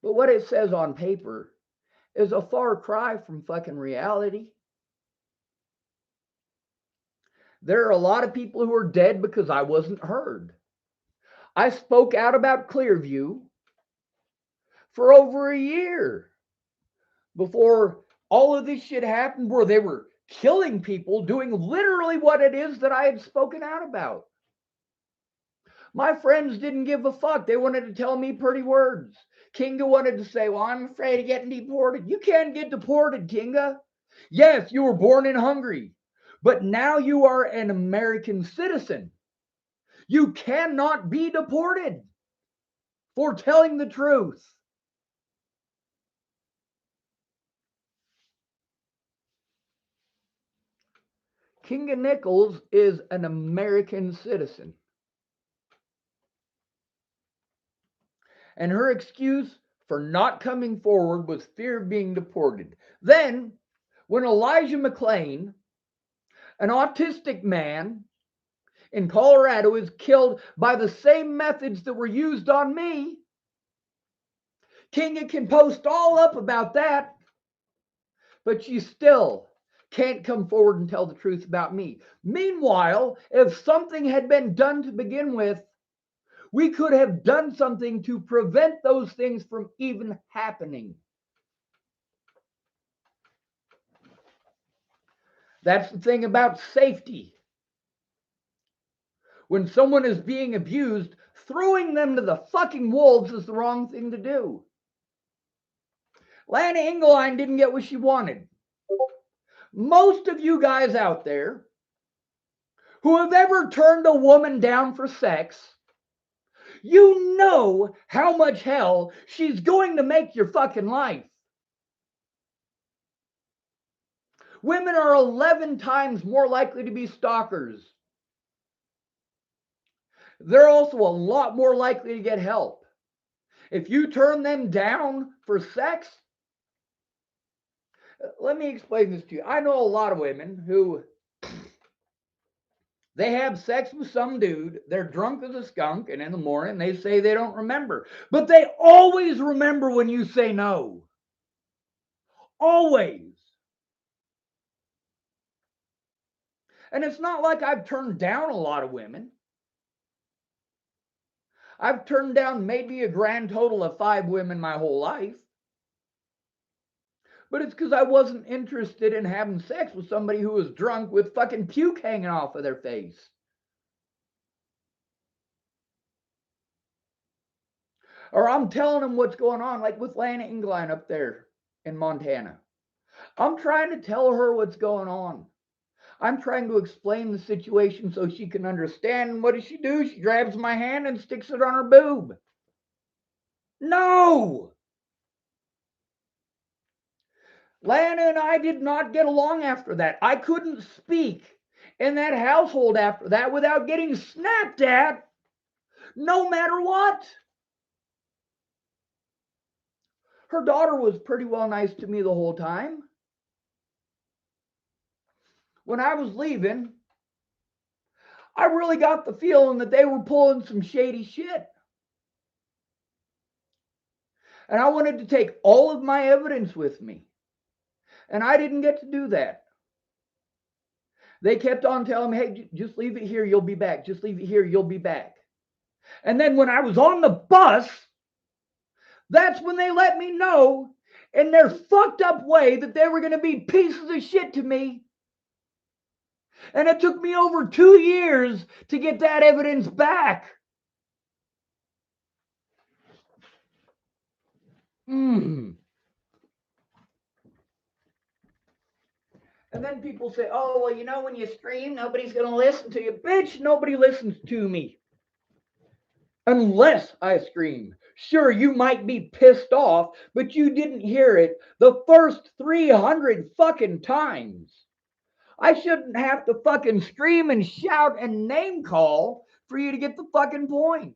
But what it says on paper is a far cry from fucking reality. There are a lot of people who are dead because I wasn't heard. I spoke out about Clearview for over a year before all of this shit happened, where they were killing people doing literally what it is that I had spoken out about. My friends didn't give a fuck. They wanted to tell me pretty words. Kinga wanted to say, well, I'm afraid of getting deported. You can't get deported, Kinga. Yes, you were born in Hungary, but now you are an American citizen. You cannot be deported for telling the truth. Kinga Nichols is an American citizen. And her excuse for not coming forward was fear of being deported. Then, when Elijah McClain, an autistic man in Colorado, is killed by the same methods that were used on me, Kinga can post all up about that, but she still can't come forward and tell the truth about me. Meanwhile, if something had been done to begin with, we could have done something to prevent those things from even happening. That's the thing about safety. When someone is being abused, throwing them to the fucking wolves is the wrong thing to do. Lana Engelheim didn't get what she wanted. Most of you guys out there who have ever turned a woman down for sex, you know how much hell she's going to make your fucking life. Women are 11 times more likely to be stalkers. They're also a lot more likely to get help. If you turn them down for sex, let me explain this to you. I know a lot of women who they have sex with some dude, they're drunk as a skunk, and in the morning they say they don't remember. But they always remember when you say no. Always. And it's not like I've turned down a lot of women. I've turned down maybe a grand total of 5 women my whole life. But it's because I wasn't interested in having sex with somebody who was drunk with fucking puke hanging off of their face. Or I'm telling them what's going on, like with Lana Engelheim up there in Montana. I'm trying to tell her what's going on. I'm trying to explain the situation so she can understand. And what does she do? She grabs my hand and sticks it on her boob. No! Lana and I did not get along after that. I couldn't speak in that household after that without getting snapped at, no matter what. Her daughter was pretty well nice to me the whole time. When I was leaving, I really got the feeling that they were pulling some shady shit. And I wanted to take all of my evidence with me. And I didn't get to do that. They kept on telling me, hey, just leave it here, you'll be back. Just leave it here, you'll be back. And then when I was on the bus, that's when they let me know in their fucked up way that they were going to be pieces of shit to me. And it took me over 2 years to get that evidence back. And then people say, oh, well, you know, when you scream, nobody's going to listen to you. Bitch, nobody listens to me. Unless I scream. Sure, you might be pissed off, but you didn't hear it the first 300 fucking times. I shouldn't have to fucking scream and shout and name call for you to get the fucking point.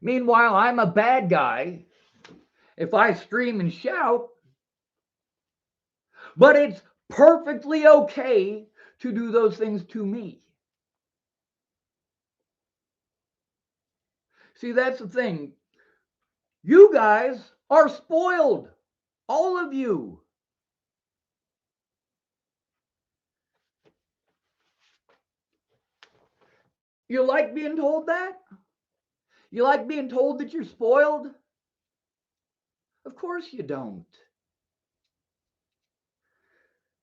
Meanwhile, I'm a bad guy if I scream and shout, but it's perfectly okay to do those things to me. See, that's the thing. You guys are spoiled. All of you. You like being told that? You like being told that you're spoiled? Of course you don't.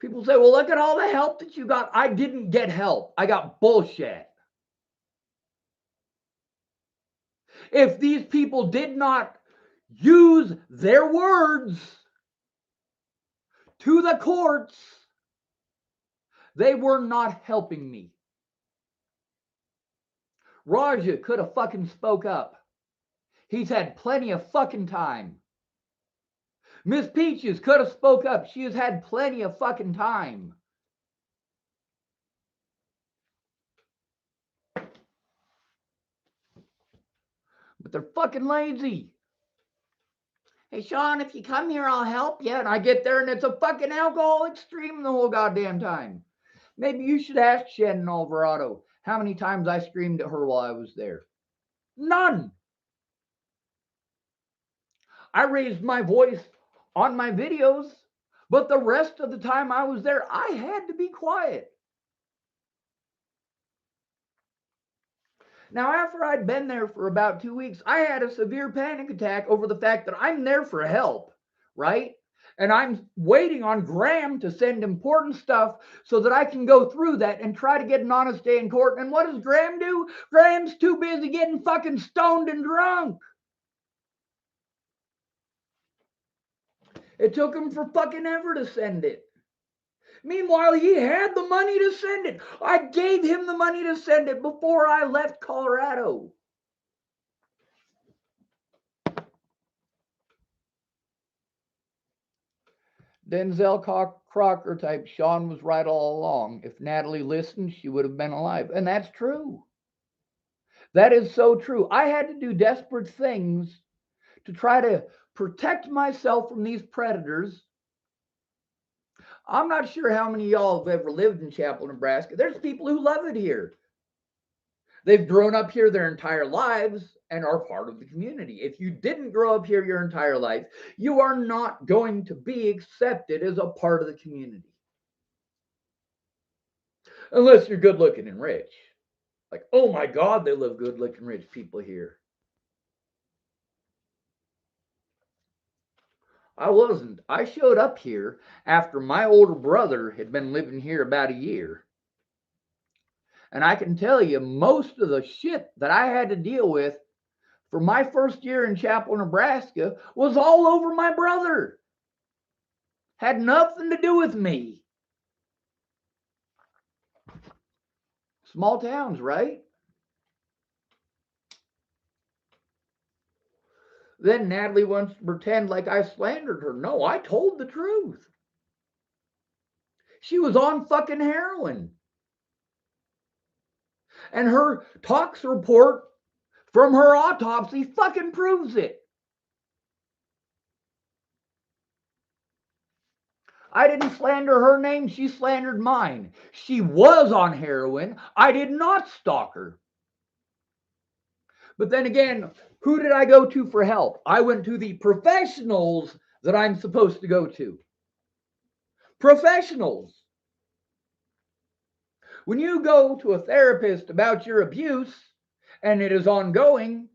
People say, well, look at all the help that you got. I didn't get help. I got bullshit. If these people did not use their words to the courts, they were not helping me. Raja could have fucking spoke up. He's had plenty of fucking time. Miss Peaches could have spoke up. She has had plenty of fucking time. But they're fucking lazy. Hey, Sean, if you come here, I'll help you. And I get there and it's a fucking alcoholic stream the whole goddamn time. Maybe you should ask Shannon Alvarado how many times I screamed at her while I was there. None. I raised my voice on my videos, but the rest of the time I was there, I had to be quiet. Now, after I'd been there for about 2 weeks, I had a severe panic attack over the fact that I'm there for help. right? And I'm waiting on Graham to send important stuff so that I can go through that and try to get an honest day in court. And what does Graham do? Graham's too busy getting fucking stoned and drunk. It took him for fucking ever to send it. Meanwhile, he had the money to send it. I gave him the money to send it before I left Colorado. Denzel Crocker type, Sean was right all along. If Natalie listened, she would have been alive. And that's true. That is so true. I had to do desperate things to try to protect myself from these predators. I'm not sure how many of y'all have ever lived in Chapel, Nebraska. There's people who love it here. They've grown up here their entire lives and are part of the community. If you didn't grow up here your entire life, you are not going to be accepted as a part of the community. Unless you're good looking and rich. Like, oh my God, they love good looking rich people here. I wasn't. I showed up here after my older brother had been living here about a year. And I can tell you, most of the shit that I had to deal with for my first year in Chapel, Nebraska was all over my brother. Had nothing to do with me. Small towns, right? Then Natalie wants to pretend like I slandered her. No, I told the truth. She was on fucking heroin. And her tox report from her autopsy fucking proves it. I didn't slander her name, she slandered mine. She was on heroin. I did not stalk her. But then again, who did I go to for help? I went to the professionals that I'm supposed to go to. Professionals. When you go to a therapist about your abuse and it is ongoing,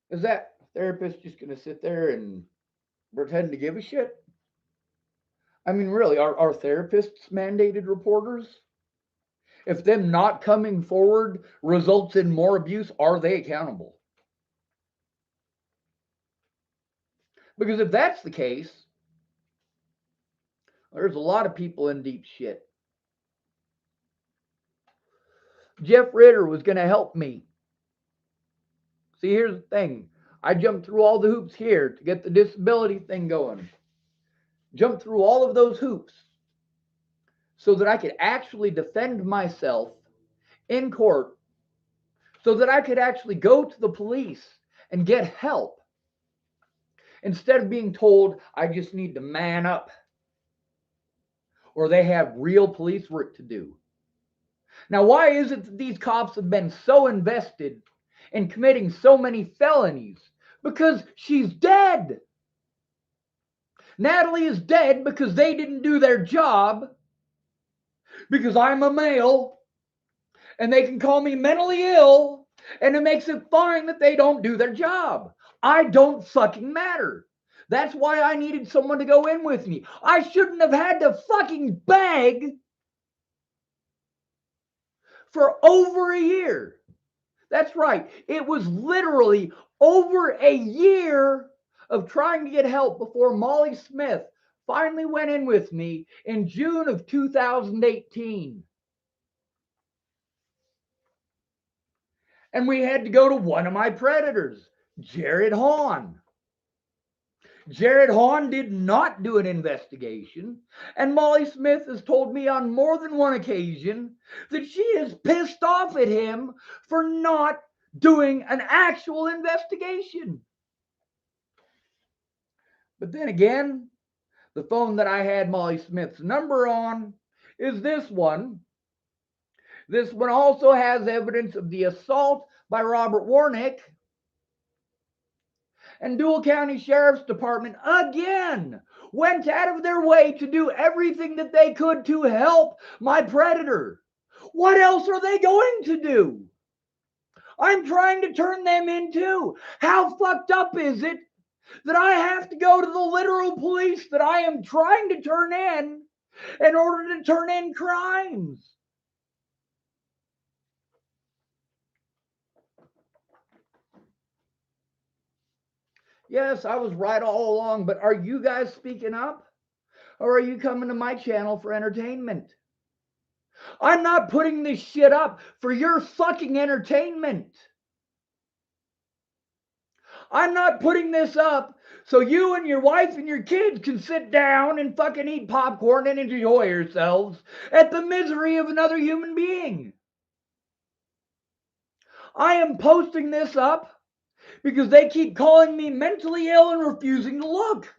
is that therapist just going to sit there and pretend to give a shit? I mean, really, are therapists mandated reporters? If them not coming forward results in more abuse, are they accountable? Because if that's the case, there's a lot of people in deep shit. Jeff Ritter was going to help me. See, here's the thing. I jumped through all the hoops here to get the disability thing going. Jumped through all of those hoops so that I could actually defend myself in court, so that I could actually go to the police and get help. Instead of being told I just need to man up, or they have real police work to do. Now, why is it that these cops have been so invested in committing so many felonies? Because she's dead. Natalie is dead because they didn't do their job, because I'm a male, and they can call me mentally ill, and it makes it fine that they don't do their job. I don't fucking matter. That's why I needed someone to go in with me. I shouldn't have had to fucking beg for over a year. That's right. It was literally over a year of trying to get help before Molly Smith finally went in with me in June of 2018. And we had to go to one of my predators, Jared Hahn. Jared Hahn did not do an investigation, and Molly Smith has told me on more than one occasion that she is pissed off at him for not doing an actual investigation. But then again, the phone that I had Molly Smith's number on is this one. This one also has evidence of the assault by Robert Warnick. And Dual County Sheriff's Department again went out of their way to do everything that they could to help my predator. What else are they going to do? I'm trying to turn them in too. How fucked up is it that I have to go to the literal police that I am trying to turn in order to turn in crimes. Yes, I was right all along, but are you guys speaking up? Or are you coming to my channel for entertainment? I'm not putting this shit up for your fucking entertainment. I'm not putting this up so you and your wife and your kids can sit down and fucking eat popcorn and enjoy yourselves at the misery of another human being. I am posting this up because they keep calling me mentally ill and refusing to look.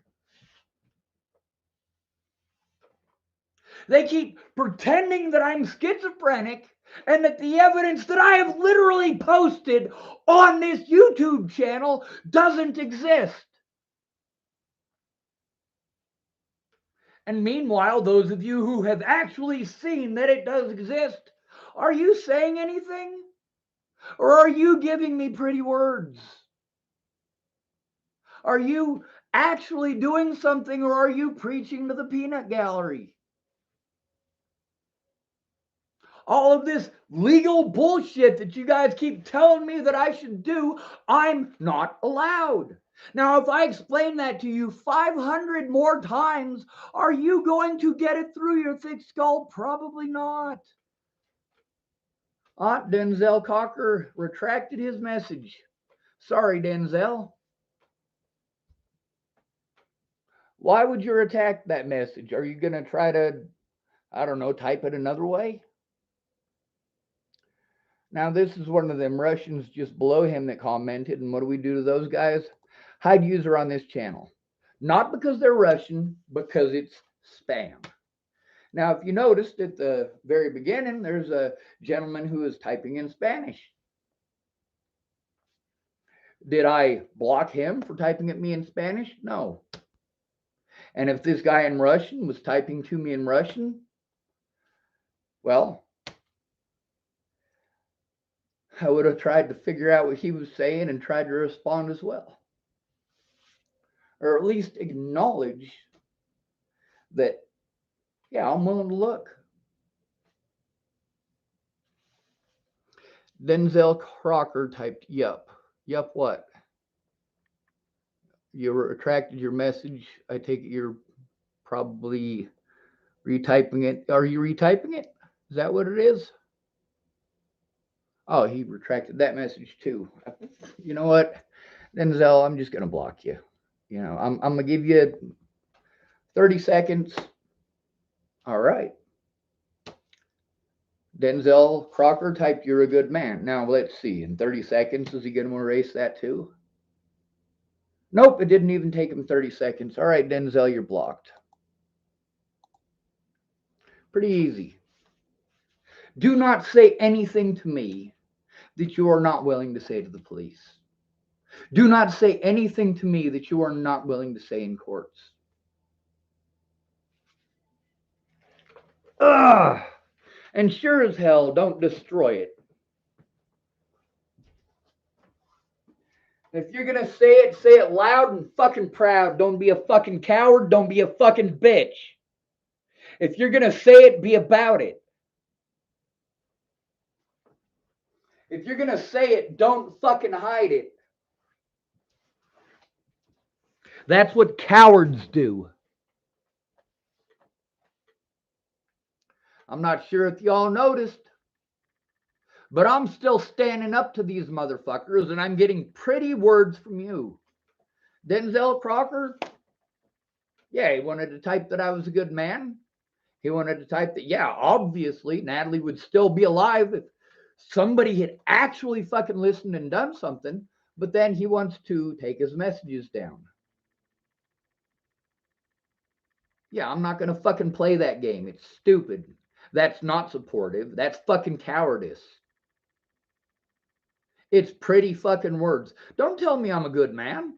They keep pretending that I'm schizophrenic and that the evidence that I have literally posted on this YouTube channel doesn't exist. And meanwhile, those of you who have actually seen that it does exist, are you saying anything? Or are you giving me pretty words? Are you actually doing something, or are you preaching to the peanut gallery? All of this legal bullshit that you guys keep telling me that I should do, I'm not allowed. Now, if I explain that to you 500 more times, are you going to get it through your thick skull? Probably not. Aunt Denzel Cocker retracted his message. Sorry, Denzel. Why would you retract that message? Are you going to try to, I don't know, type it another way? Now, this is one of them Russians just below him that commented. And what do we do to those guys? Hide user on this channel. Not because they're Russian, because it's spam. Now, if you noticed at the very beginning, there's a gentleman who is typing in Spanish. Did I block him for typing at me in Spanish? No. And if this guy in Russian was typing to me in Russian, well, I would have tried to figure out what he was saying and tried to respond as well. Or at least acknowledge that, yeah, I'm willing to look. Denzel Crocker typed, yup. Yup what? You retracted your message. I take it you're probably retyping it. Are you retyping it? Is that what it is? Oh, he retracted that message too. You know what, Denzel, I'm just gonna block you. You know, I'm gonna give you 30 seconds. All right. Denzel Crocker typed, you're a good man. Now let's see. In 30 seconds, is he gonna erase that too? Nope, it didn't even take him 30 seconds. All right, Denzel, you're blocked. Pretty easy. Do not say anything to me that you are not willing to say to the police. Do not say anything to me that you are not willing to say in courts. Ugh. And sure as hell, don't destroy it. If you're going to say it loud and fucking proud. Don't be a fucking coward. Don't be a fucking bitch. If you're going to say it, be about it. If you're going to say it, don't fucking hide it. That's what cowards do. I'm not sure if y'all noticed, but I'm still standing up to these motherfuckers, and I'm getting pretty words from you. Denzel Crocker, yeah, he wanted to type that I was a good man. He wanted to type that, yeah, obviously Natalie would still be alive if somebody had actually fucking listened and done something, but then he wants to take his messages down. Yeah, I'm not going to fucking play that game. It's stupid. That's not supportive. That's fucking cowardice. It's pretty fucking words. Don't tell me I'm a good man.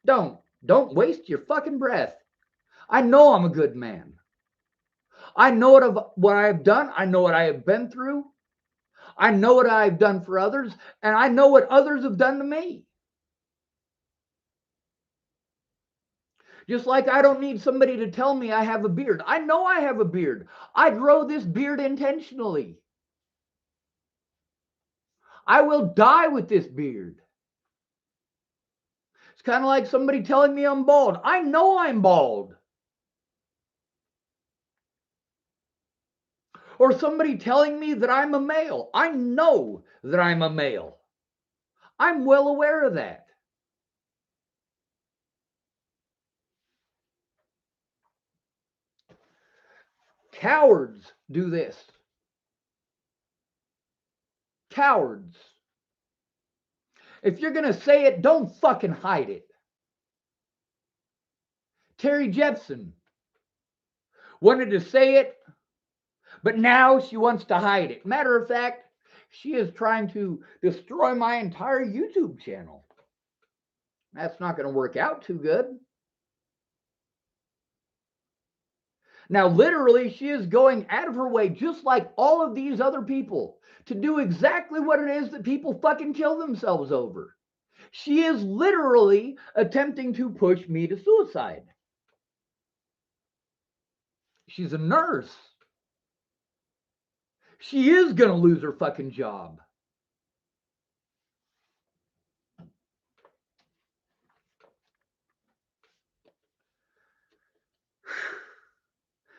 Don't waste your fucking breath. I know I'm a good man. I know what I have done. I know what I have been through. I know what I've done for others, and I know what others have done to me. Just like I don't need somebody to tell me I have a beard. I know I have a beard. I grow this beard intentionally. I will die with this beard. It's kind of like somebody telling me I'm bald. I know I'm bald. Or somebody telling me that I'm a male. I know that I'm a male. I'm well aware of that. Cowards do this. Cowards. If you're going to say it, don't fucking hide it. Terry Jepsen wanted to say it, but now she wants to hide it. Matter of fact, she is trying to destroy my entire YouTube channel. That's not going to work out too good. Now, literally, she is going out of her way, just like all of these other people, to do exactly what it is that people fucking kill themselves over. She is literally attempting to push me to suicide. She's a nurse. She is going to lose her fucking job.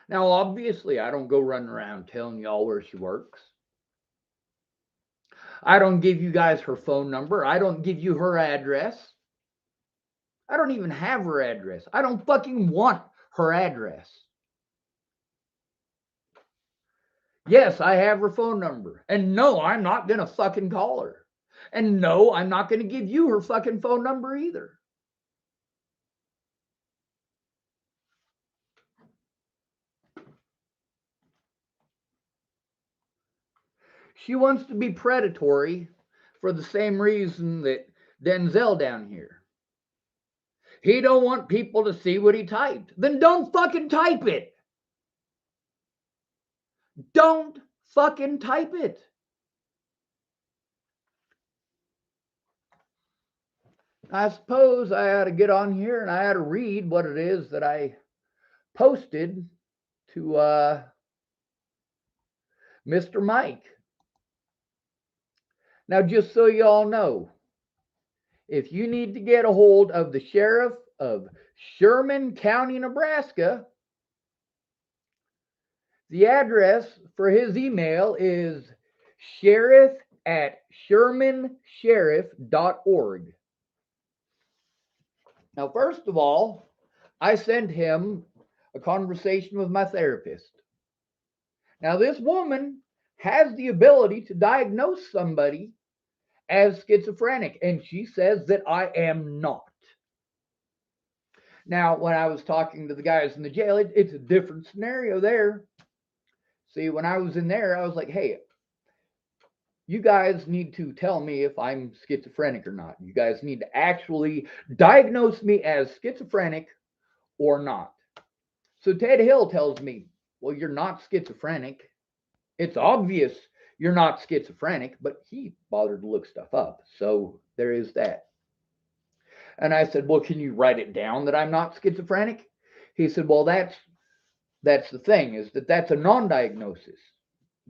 Now, obviously, I don't go running around telling y'all where she works. I don't give you guys her phone number. I don't give you her address. I don't even have her address. I don't fucking want her address. Yes, I have her phone number. And no, I'm not going to fucking call her. And no, I'm not going to give you her fucking phone number either. She wants to be predatory for the same reason that Denzel down here. He don't want people to see what he typed. Then don't fucking type it. Don't fucking type it. I suppose I ought to get on here and I ought to read what it is that I posted to Mr. Mike. Now, just so you all know, if you need to get a hold of the sheriff of Sherman County, Nebraska, the address for his email is sheriff@shermansheriff.org. Now, first of all, I sent him a conversation with my therapist. Now, this woman has the ability to diagnose somebody as schizophrenic, and she says that I am not. Now, when I was talking to the guys in the jail, it's a different scenario there. See, when I was in there, I was like, hey, you guys need to tell me if I'm schizophrenic or not. You guys need to actually diagnose me as schizophrenic or not. So Ted Hill tells me, well, you're not schizophrenic. It's obvious you're not schizophrenic, but he bothered to look stuff up. So there is that. And I said, well, can you write it down that I'm not schizophrenic? He said, well, that's the thing, is that's a non-diagnosis.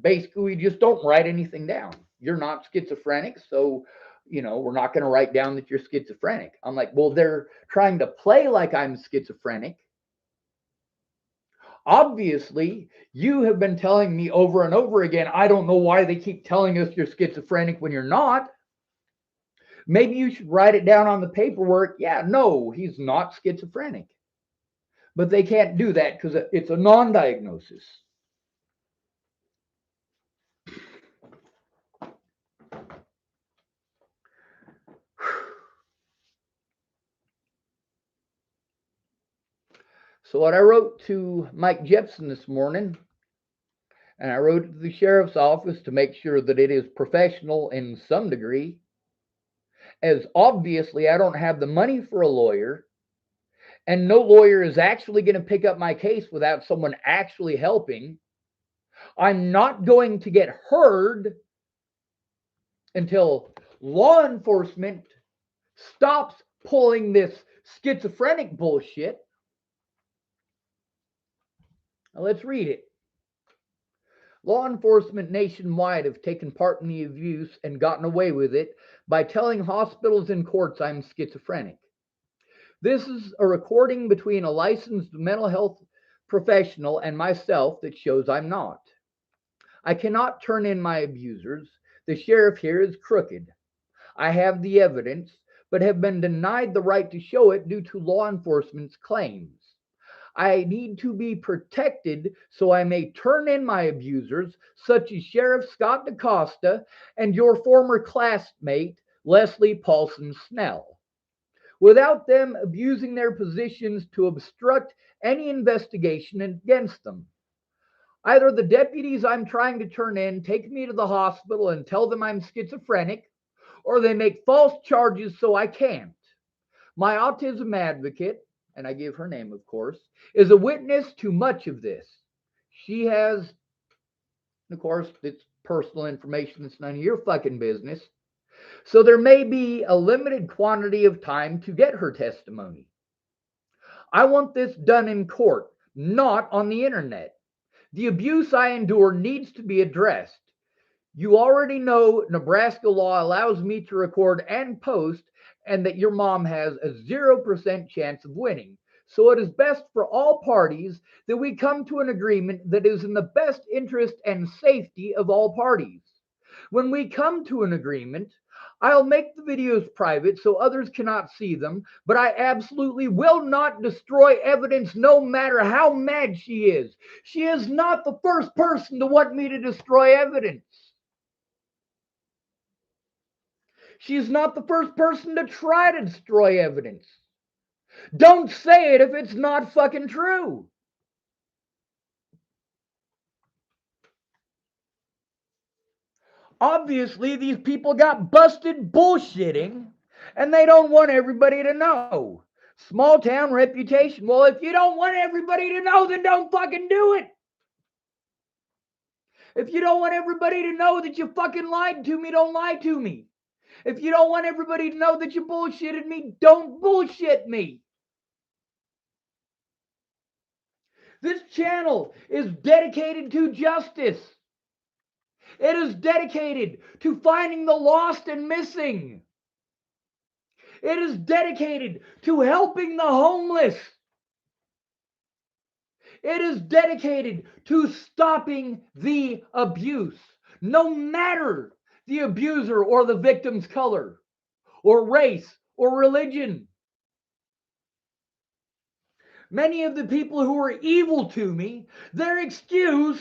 Basically, we just don't write anything down. You're not schizophrenic, so we're not going to write down that you're schizophrenic. I'm like, well, they're trying to play like I'm schizophrenic. Obviously, you have been telling me over and over again, I don't know why they keep telling us you're schizophrenic when you're not. Maybe you should write it down on the paperwork. Yeah, no, he's not schizophrenic. But they can't do that because it's a non-diagnosis. So what I wrote to Mike Jepsen this morning, and I wrote it to the sheriff's office to make sure that it is professional in some degree, as obviously I don't have the money for a lawyer, and no lawyer is actually going to pick up my case without someone actually helping. I'm not going to get heard until law enforcement stops pulling this schizophrenic bullshit. Now let's read it. Law enforcement nationwide have taken part in the abuse and gotten away with it by telling hospitals and courts I'm schizophrenic. This is a recording between a licensed mental health professional and myself that shows I'm not. I cannot turn in my abusers. The sheriff here is crooked. I have the evidence, but have been denied the right to show it due to law enforcement's claims. I need to be protected so I may turn in my abusers, such as Sheriff Scott DaCosta and your former classmate, Leslie Paulson Snell, without them abusing their positions to obstruct any investigation against them. Either the deputies I'm trying to turn in take me to the hospital and tell them I'm schizophrenic, or they make false charges so I can't. My autism advocate, and I give her name, of course, is a witness to much of this. She has, of course, it's personal information that's none of your fucking business. So there may be a limited quantity of time to get her testimony. I want this done in court, not on the internet. The abuse I endure needs to be addressed. You already know Nebraska law allows me to record and post, and that your mom has a 0% chance of winning. So it is best for all parties that we come to an agreement that is in the best interest and safety of all parties. When we come to an agreement, I'll make the videos private so others cannot see them, but I absolutely will not destroy evidence no matter how mad she is. She is not the first person to want me to destroy evidence. She is not the first person to try to destroy evidence. Don't say it if it's not fucking true. Obviously, these people got busted bullshitting, and they don't want everybody to know. Small town reputation. Well, if you don't want everybody to know, then don't fucking do it. If you don't want everybody to know that you fucking lied to me, don't lie to me. If you don't want everybody to know that you bullshitted me, don't bullshit me. This channel is dedicated to justice. It is dedicated to finding the lost and missing. It is dedicated to helping the homeless. It is dedicated to stopping the abuse, no matter the abuser or the victim's color, or race, or religion. Many of the people who were evil to me, their excuse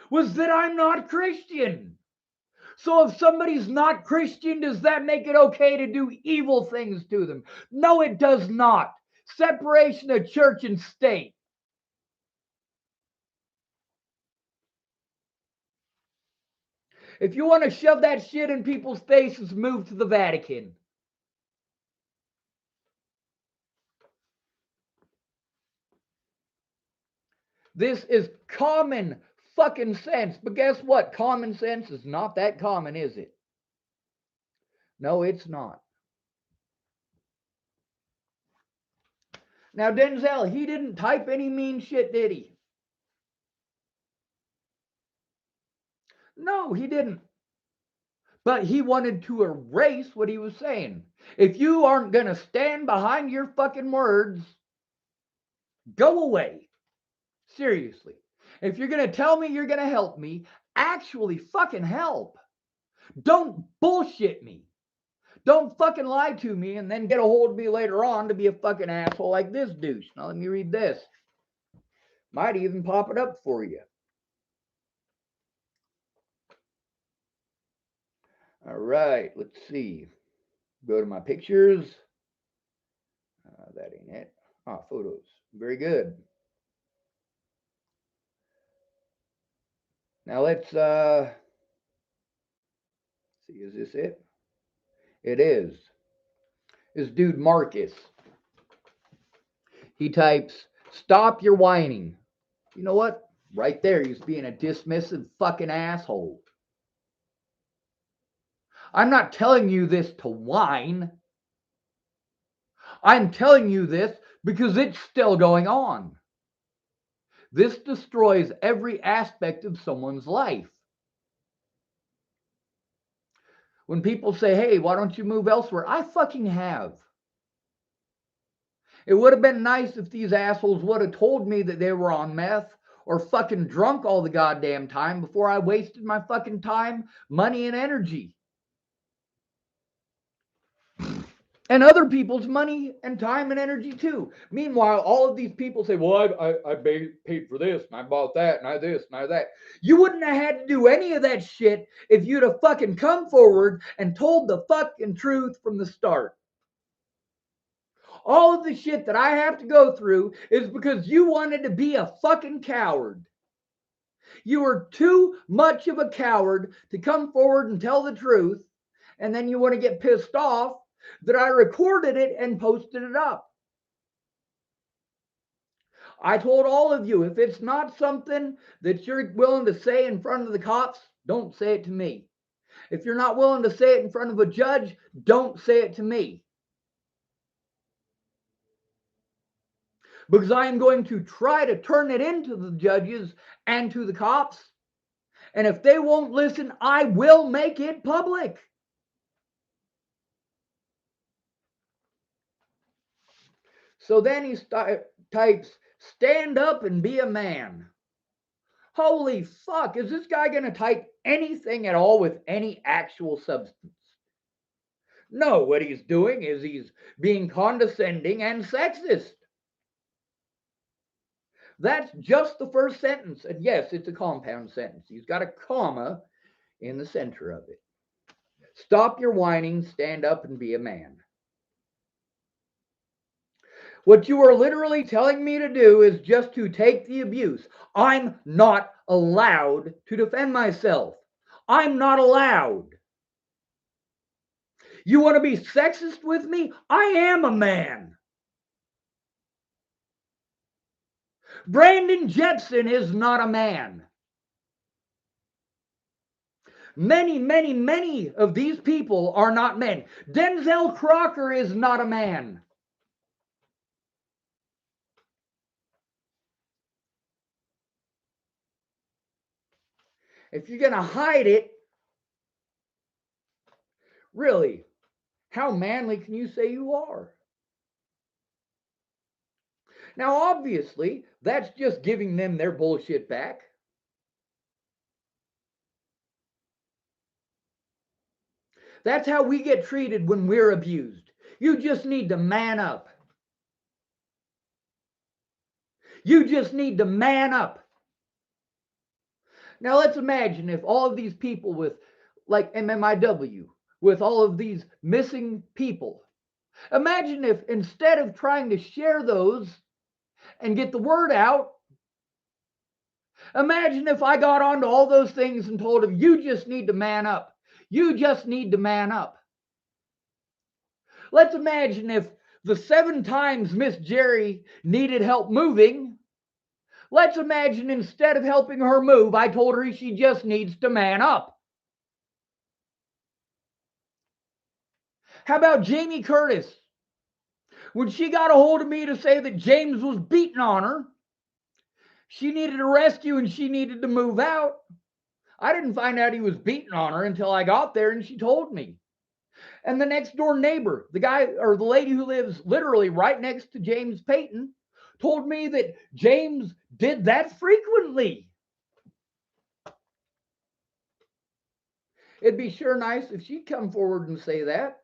was that I'm not Christian. So if somebody's not Christian, does that make it okay to do evil things to them? No, it does not. Separation of church and state. If you want to shove that shit in people's faces, move to the Vatican. This is common fucking sense. But guess what? Common sense is not that common, is it? No, it's not. Now, Denzel, he didn't type any mean shit, did he? No, he didn't. But he wanted to erase what he was saying. If you aren't going to stand behind your fucking words, go away. Seriously. If you're going to tell me you're going to help me, actually fucking help. Don't bullshit me. Don't fucking lie to me and then get a hold of me later on to be a fucking asshole like this douche. Now let me read this. Might even pop it up for you. All right, let's see. Go to my pictures. That ain't it. Photos. Very good. Now let's see, is this it? It is. This dude Marcus. He types, "Stop your whining." You know what? Right there, he's being a dismissive fucking asshole. I'm not telling you this to whine. I'm telling you this because it's still going on. This destroys every aspect of someone's life. When people say, hey, why don't you move elsewhere? I fucking have. It would have been nice if these assholes would have told me that they were on meth or fucking drunk all the goddamn time before I wasted my fucking time, money, and energy. And other people's money and time and energy too. Meanwhile, all of these people say, well, I paid for this and I bought that and I this and I that. You wouldn't have had to do any of that shit if you'd have fucking come forward and told the fucking truth from the start. All of the shit that I have to go through is because you wanted to be a fucking coward. You were too much of a coward to come forward and tell the truth, and then you want to get pissed off that I recorded it and posted it up. I told all of you, if it's not something that you're willing to say in front of the cops, don't say it to me. If you're not willing to say it in front of a judge, don't say it to me. Because I am going to try to turn it into the judges and to the cops. And if they won't listen, I will make it public. So then he types, stand up and be a man. Holy fuck, is this guy going to type anything at all with any actual substance? No, what he's doing is he's being condescending and sexist. That's just the first sentence. And yes, it's a compound sentence. He's got a comma in the center of it. Stop your whining, stand up and be a man. What you are literally telling me to do is just to take the abuse. I'm not allowed to defend myself. I'm not allowed. You want to be sexist with me? I am a man. Brandon Jepson is not a man. Many of these people are not men. Denzel Crocker is not a man. If you're going to hide it, really, how manly can you say you are? Now, obviously, that's just giving them their bullshit back. That's how we get treated when we're abused. You just need to man up. You just need to man up. Now, let's imagine if all of these people with, like MMIW, with all of these missing people, imagine if instead of trying to share those and get the word out, imagine if I got onto all those things and told them, you just need to man up. You just need to man up. Let's imagine if the 7 times Miss Jerry needed help moving, let's imagine instead of helping her move, I told her she just needs to man up. How about Jamie Curtis? When she got a hold of me to say that James was beating on her, she needed a rescue and she needed to move out. I didn't find out he was beating on her until I got there and she told me. And the next door neighbor, the guy or the lady who lives literally right next to James Payton, told me that James did that frequently. It'd be sure nice if she'd come forward and say that.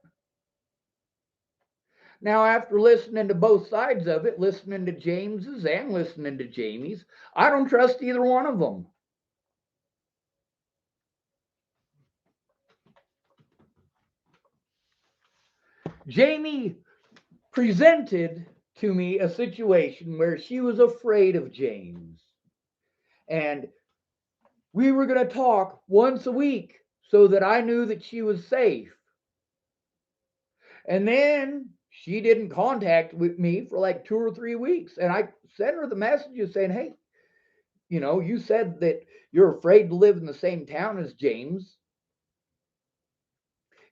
Now, after listening to both sides of it, listening to James's and listening to Jamie's, I don't trust either one of them. Jamie presented to me a situation where she was afraid of James. And we were going to talk once a week so that I knew that she was safe. And then she didn't contact with me for like 2 or 3 weeks. And I sent her the messages saying, hey, you know, you said that you're afraid to live in the same town as James.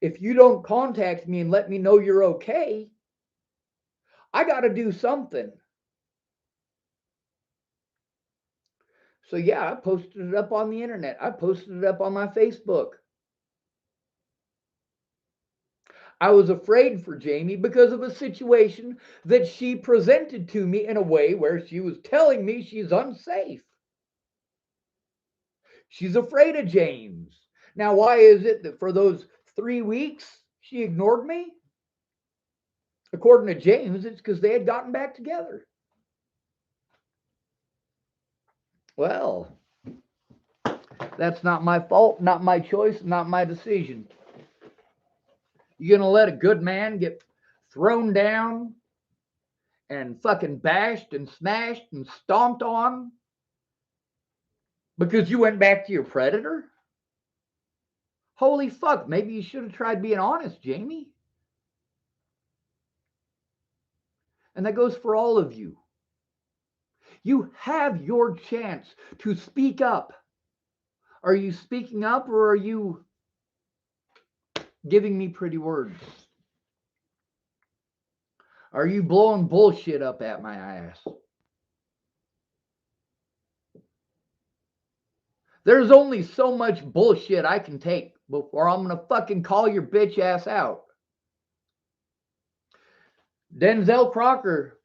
If you don't contact me and let me know you're okay, I got to do something. So yeah, I posted it up on the internet. I posted it up on my Facebook. I was afraid for Jamie because of a situation that she presented to me in a way where she was telling me she's unsafe. She's afraid of James. Now, why is it that for those 3 weeks she ignored me? According to James, it's because they had gotten back together. Well, that's not my fault, not my choice, not my decision. You gonna let a good man get thrown down and fucking bashed and smashed and stomped on because you went back to your predator? Holy fuck, maybe you should have tried being honest, Jamie. And that goes for all of you. You have your chance to speak up. Are you speaking up or are you giving me pretty words? Are you blowing bullshit up at my ass? There's only so much bullshit I can take before I'm gonna fucking call your bitch ass out. Denzel Crocker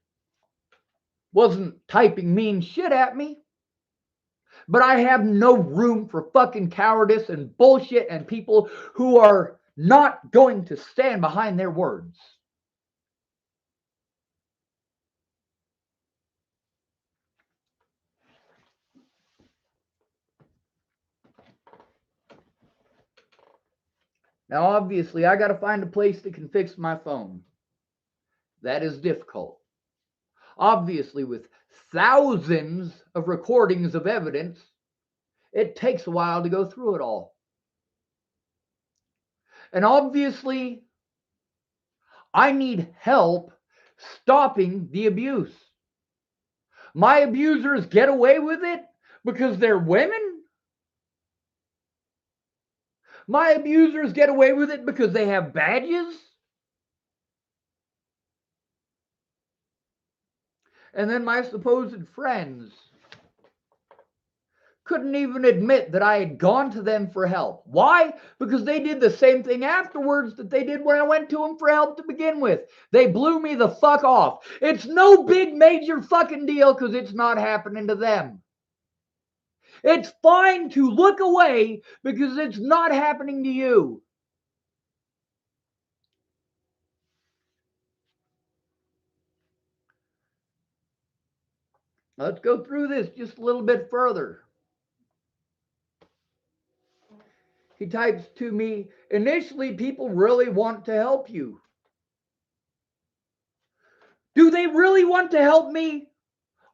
wasn't typing mean shit at me, but I have no room for fucking cowardice and bullshit and people who are not going to stand behind their words. Now, obviously, I got to find a place that can fix my phone. That is difficult. Obviously, with thousands of recordings of evidence, it takes a while to go through it all. And obviously, I need help stopping the abuse. My abusers get away with it because they're women. My abusers get away with it because they have badges. And then my supposed friends couldn't even admit that I had gone to them for help. Why? Because they did the same thing afterwards that they did when I went to them for help to begin with. They blew me the fuck off. It's no big major fucking deal because it's not happening to them. It's fine to look away because it's not happening to you. Let's go through this just a little bit further. He types to me, initially, people really want to help you. Do they really want to help me?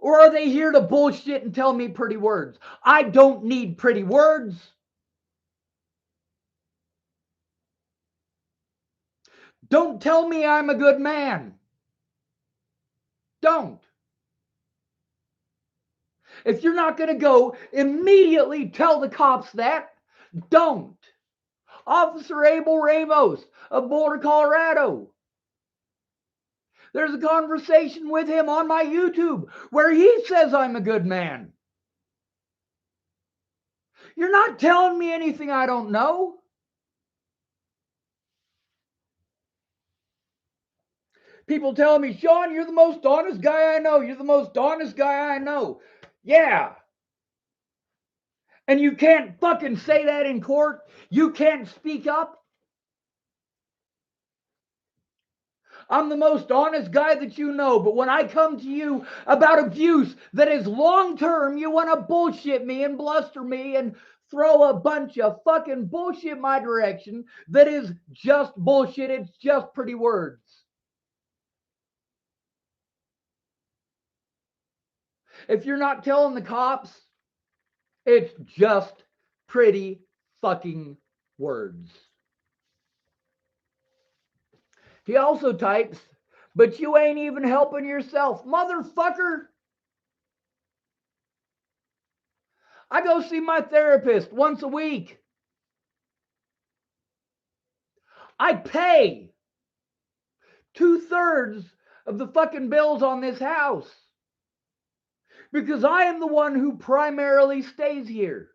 Or are they here to bullshit and tell me pretty words? I don't need pretty words. Don't tell me I'm a good man. Don't. If you're not going to go immediately tell the cops that, don't. Officer Abel Ramos of Boulder, Colorado. There's a conversation with him on my YouTube where he says I'm a good man. You're not telling me anything I don't know. People tell me, Sean, you're the most honest guy I know. You're the most honest guy I know. Yeah. And you can't fucking say that in court. You can't speak up. I'm the most honest guy that you know, but when I come to you about abuse that is long term, you want to bullshit me and bluster me and throw a bunch of fucking bullshit my direction that is just bullshit. It's just pretty words. If you're not telling the cops, it's just pretty fucking words. He also types, but you ain't even helping yourself. Motherfucker. I go see my therapist once a week. I pay 2/3 of the fucking bills on this house. because I am the one who primarily stays here.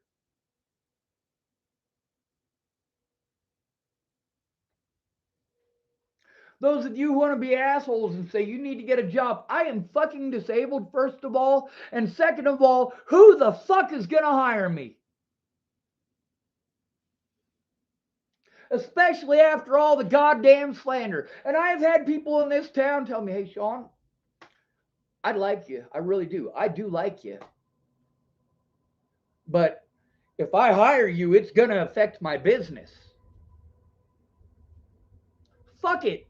Those of you who want to be assholes and say you need to get a job, I am fucking disabled, first of all. And second of all, who the fuck is going to hire me? Especially after all the goddamn slander. And I've had people in this town tell me, hey, Sean, I like you. I really do. I do like you. But if I hire you, it's going to affect my business. Fuck it.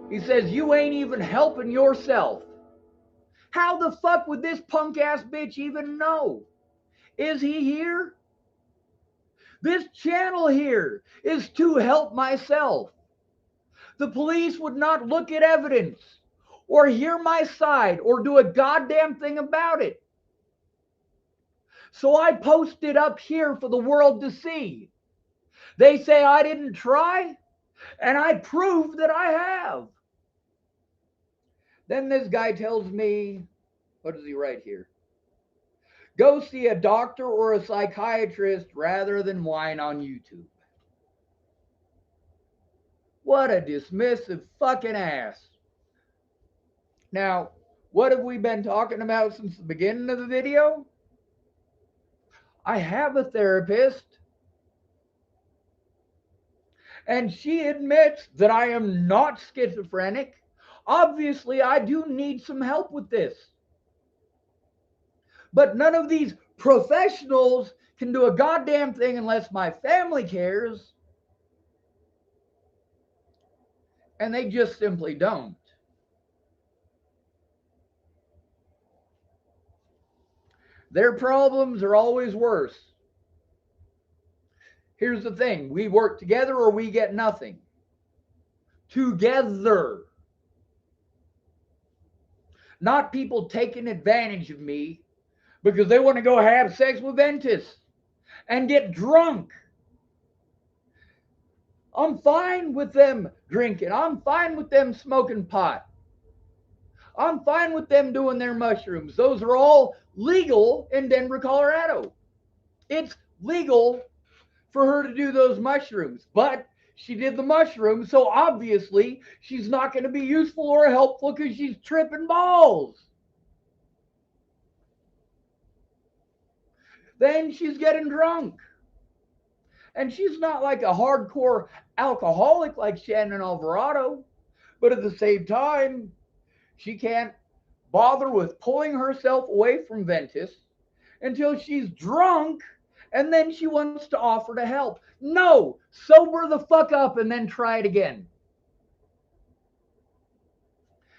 He says, you ain't even helping yourself. How the fuck would this punk ass bitch even know? Is he here? This channel here is to help myself. The police would not look at evidence or hear my side or do a goddamn thing about it. So I post it up here for the world to see. They say I didn't try, and I prove that I have. Then this guy tells me, what does he write here? Go see a doctor or a psychiatrist rather than whine on YouTube. What a dismissive fucking ass. Now, what have we been talking about since the beginning of the video? I have a therapist, and she admits that I am not schizophrenic. Obviously, I do need some help with this. But none of these professionals can do a goddamn thing unless my family cares. And they just simply don't. Their problems are always worse. Here's the thing. We work together or we get nothing. Together. Not people taking advantage of me because they want to go have sex with Ventus and get drunk. I'm fine with them drinking. I'm fine with them smoking pot. I'm fine with them doing their mushrooms. Those are all legal in Denver, Colorado. It's legal for her to do those mushrooms, but she did the mushrooms, so obviously she's not going to be useful or helpful because she's tripping balls. Then she's getting drunk. And she's not like a hardcore alcoholic like Shannon Alvarado, but at the same time, she can't bother with pulling herself away from Ventus until she's drunk, and then she wants to offer to help. No, sober the fuck up and then try it again.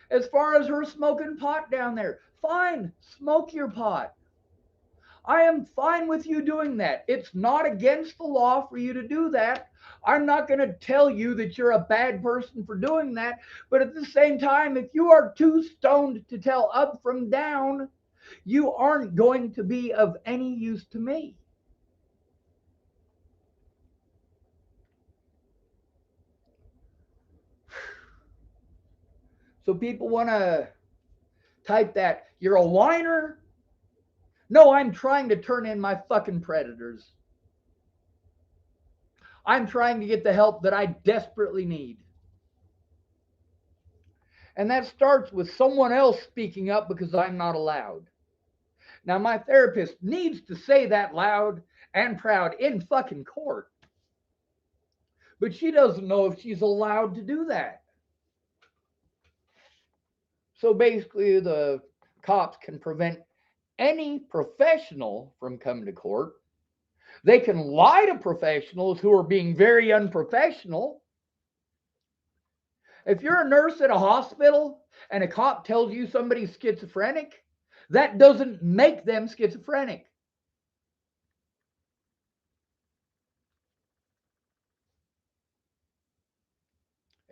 As far as her smoking pot down there, fine, smoke your pot. I am fine with you doing that. It's not against the law for you to do that. I'm not going to tell you that you're a bad person for doing that. But at the same time, if you are too stoned to tell up from down, you aren't going to be of any use to me. So people want to type that, you're a whiner. No, I'm trying to turn in my fucking predators. I'm trying to get the help that I desperately need. And that starts with someone else speaking up because I'm not allowed. Now, my therapist needs to say that loud and proud in fucking court. But she doesn't know if she's allowed to do that. So basically, the cops can prevent any professional from coming to court. They can lie to professionals who are being very unprofessional. If you're a nurse at a hospital and a cop tells you somebody's schizophrenic, that doesn't make them schizophrenic.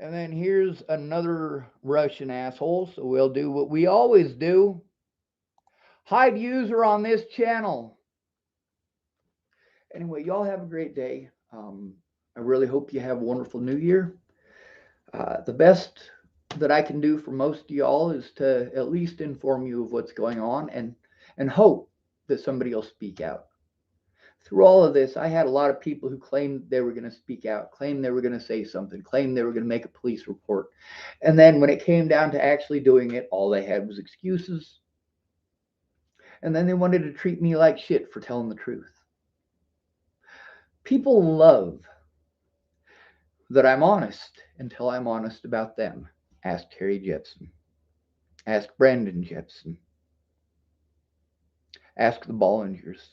And then here's another Russian asshole, so we'll do what we always do. Hide user on this channel. Anyway, y'all have a great day. I really hope you have a wonderful new year. The best that I can do for most of y'all is to at least inform you of what's going on and hope that somebody will speak out. Through all of this, I had a lot of people who claimed they were going to speak out, claimed they were going to say something, claimed they were going to make a police report. And then when it came down to actually doing it, all they had was excuses. And then they wanted to treat me like shit for telling the truth. People love that I'm honest until I'm honest about them. Ask Terry Jepson. Ask Brandon Jepson. Ask the Bollingers.